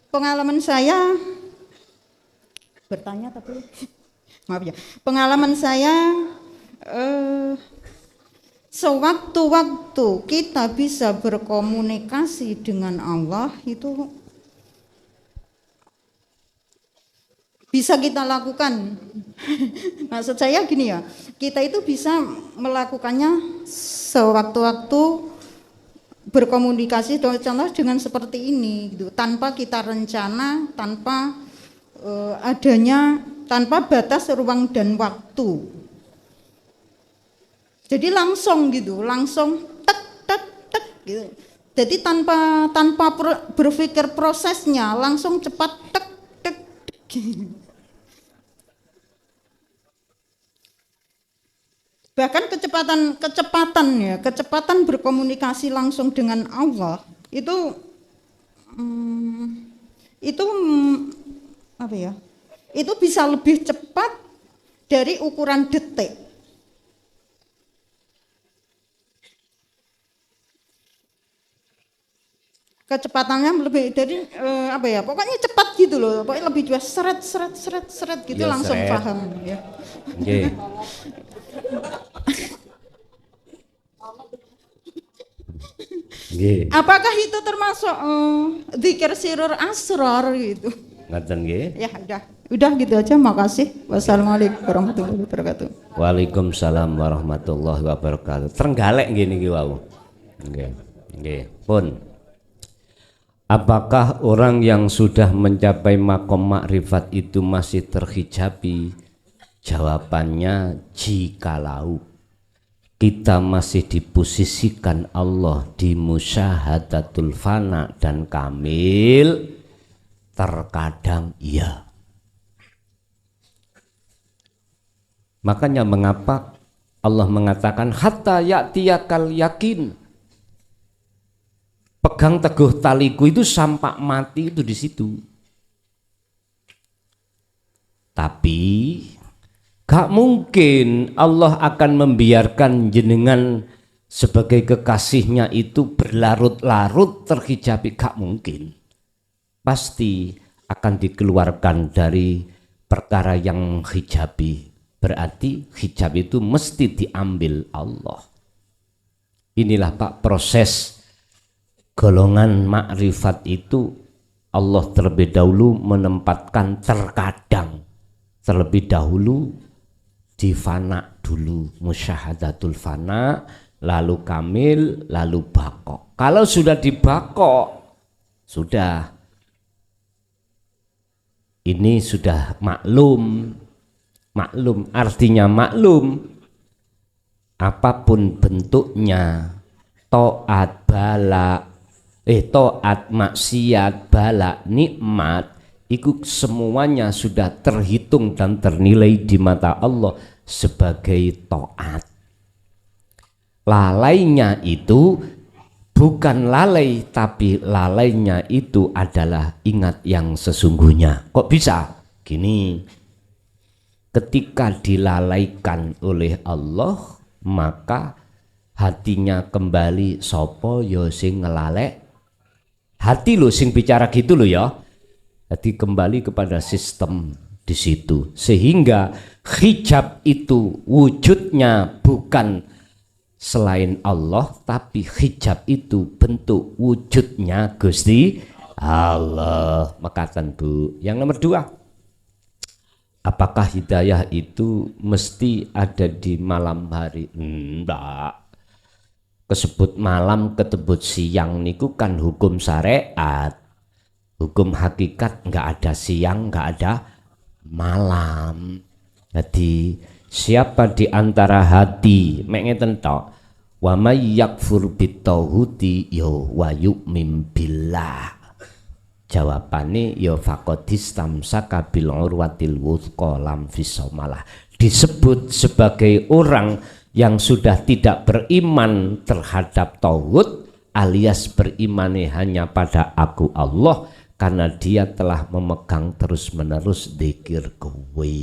Pengalaman saya bertanya tapi maaf ya. Pengalaman saya sewaktu-waktu kita bisa berkomunikasi dengan Allah itu bisa kita lakukan. Maksud saya gini ya, kita itu bisa melakukannya sewaktu-waktu berkomunikasi contoh dengan seperti ini gitu, tanpa kita rencana, tanpa tanpa batas ruang dan waktu. Jadi langsung gitu, langsung tek tek tek gitu. Jadi tanpa berpikir prosesnya, langsung cepat tek tek tek. Bahkan kecepatan berkomunikasi langsung dengan Allah itu apa ya? Itu bisa lebih cepat dari ukuran detik. Kecepatannya lebih dari apa ya? Pokoknya cepat gitu loh. Pokoknya lebih juga seret gitu ya, langsung seret. Paham ya. Nggih. Nggih. Apakah itu termasuk zikir sirur asrar gitu? Ngaten nggih. Ya udah gitu aja, makasih. Wassalamualaikum warahmatullahi wabarakatuh. Waalaikumsalam warahmatullahi wabarakatuh. Trenggalek nggih niki wau. Nggih. Nggih, pun. Apakah orang yang sudah mencapai makom makrifat itu masih terhijabi? Jawabannya jikalau kita masih diposisikan Allah di musyahadatul fana dan kamil, terkadang iya. Makanya mengapa Allah mengatakan hatta ya'tiyakal yakin. Pegang teguh taliku itu sampai mati itu di situ. Tapi gak mungkin Allah akan membiarkan jenengan sebagai kekasihnya itu berlarut-larut terhijabi, gak mungkin. Pasti akan dikeluarkan dari perkara yang hijabi. Berarti hijab itu mesti diambil Allah. Inilah Pak proses golongan makrifat itu. Allah terlebih dahulu menempatkan terlebih dahulu di fana dulu, musyahadatul fana, lalu kamil, lalu bako. Kalau sudah di bako, sudah ini sudah maklum artinya maklum, apapun bentuknya, taat maksiat bala nikmat itu semuanya sudah terhitung dan ternilai di mata Allah sebagai taat. Lalainya itu bukan lalai, tapi lalainya itu adalah ingat yang sesungguhnya. Kok bisa? Gini, ketika dilalaikan oleh Allah, maka hatinya kembali sopo yo sing ngelalek. Hati lo sing bicara gitu lo ya. Jadi kembali kepada sistem di situ, sehingga hijab itu wujudnya bukan selain Allah, tapi hijab itu bentuk wujudnya Gusti Allah. Mekatan Bu. Yang nomor 2, apakah hidayah itu mesti ada di malam hari? Enggak. Kesebut malam ketebut siang niku kan hukum syariat. Hukum hakikat nggak ada siang, nggak ada malam. Jadi siapa di antara hati mengeten tok, wa may yakfur bitauhudi yo wa yu'min billah. Jawabane yo faqadistamsaka bil urwatil wuthqa lam fisamalah. Disebut sebagai orang yang sudah tidak beriman terhadap tauhid alias berimane hanya pada aku Allah, karena dia telah memegang terus-menerus zikir kowe.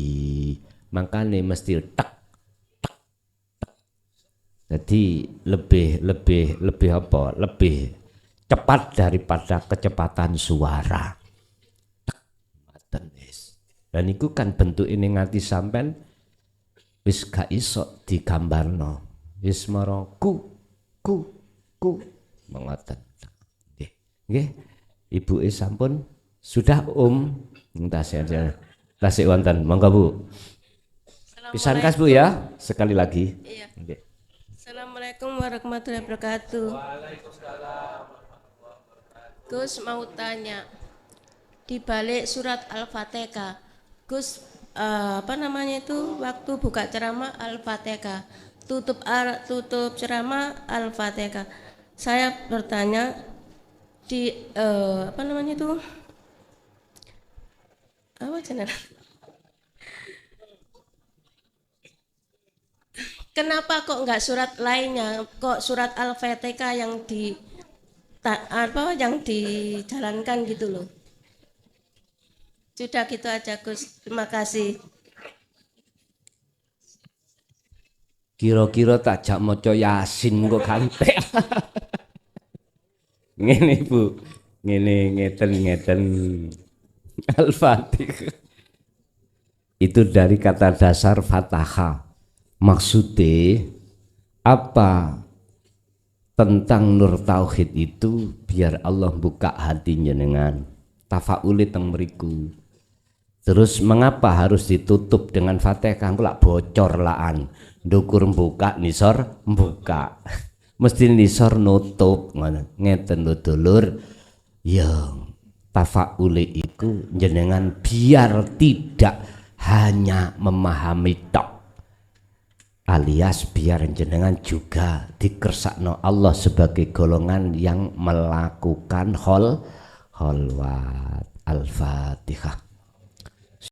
Makanya mesti tak. Jadi lebih apa? Lebih cepat daripada kecepatan suara. Dan itu kan bentuk ini ngati sampean wis gak iso digambarno. Wis maro ku mengoten. Nggih. Ibu sampun sudah tasik wonten. Monggo Bu. Pisan kas Bu ya, sekali lagi. Iya. Assalamualaikum warahmatullahi wabarakatuh. Gus mau tanya, di balik surat Al-Fatihah, Gus apa namanya itu waktu buka ceramah Al-Fatihah, tutup ceramah Al-Fatihah. Saya bertanya di apa namanya itu apa channel? Kenapa kok enggak surat lainnya? Kok surat Al-Fatihah yang yang dijalankan gitu loh? Sudah gitu aja Gus. Terima kasih. Kira-kira tak jak maca Yasin kok kantek. Ngene Bu. Ngeten Al-Fatihah. Itu dari kata dasar Fataha. Maksudnya apa tentang nur tauhid itu biar Allah buka hati jenengan tafauli teng mriku. Terus mengapa harus ditutup dengan Fatihah? Kula bocor laan ndukur buka nisor buka mesti nisor nutup ngono ngeten lho dulur ya. Tafauli iku jenengan biar tidak hanya memahami tok, alias biar jenengan juga dikersakno Allah sebagai golongan yang melakukan kholwat. Al-Fatihah.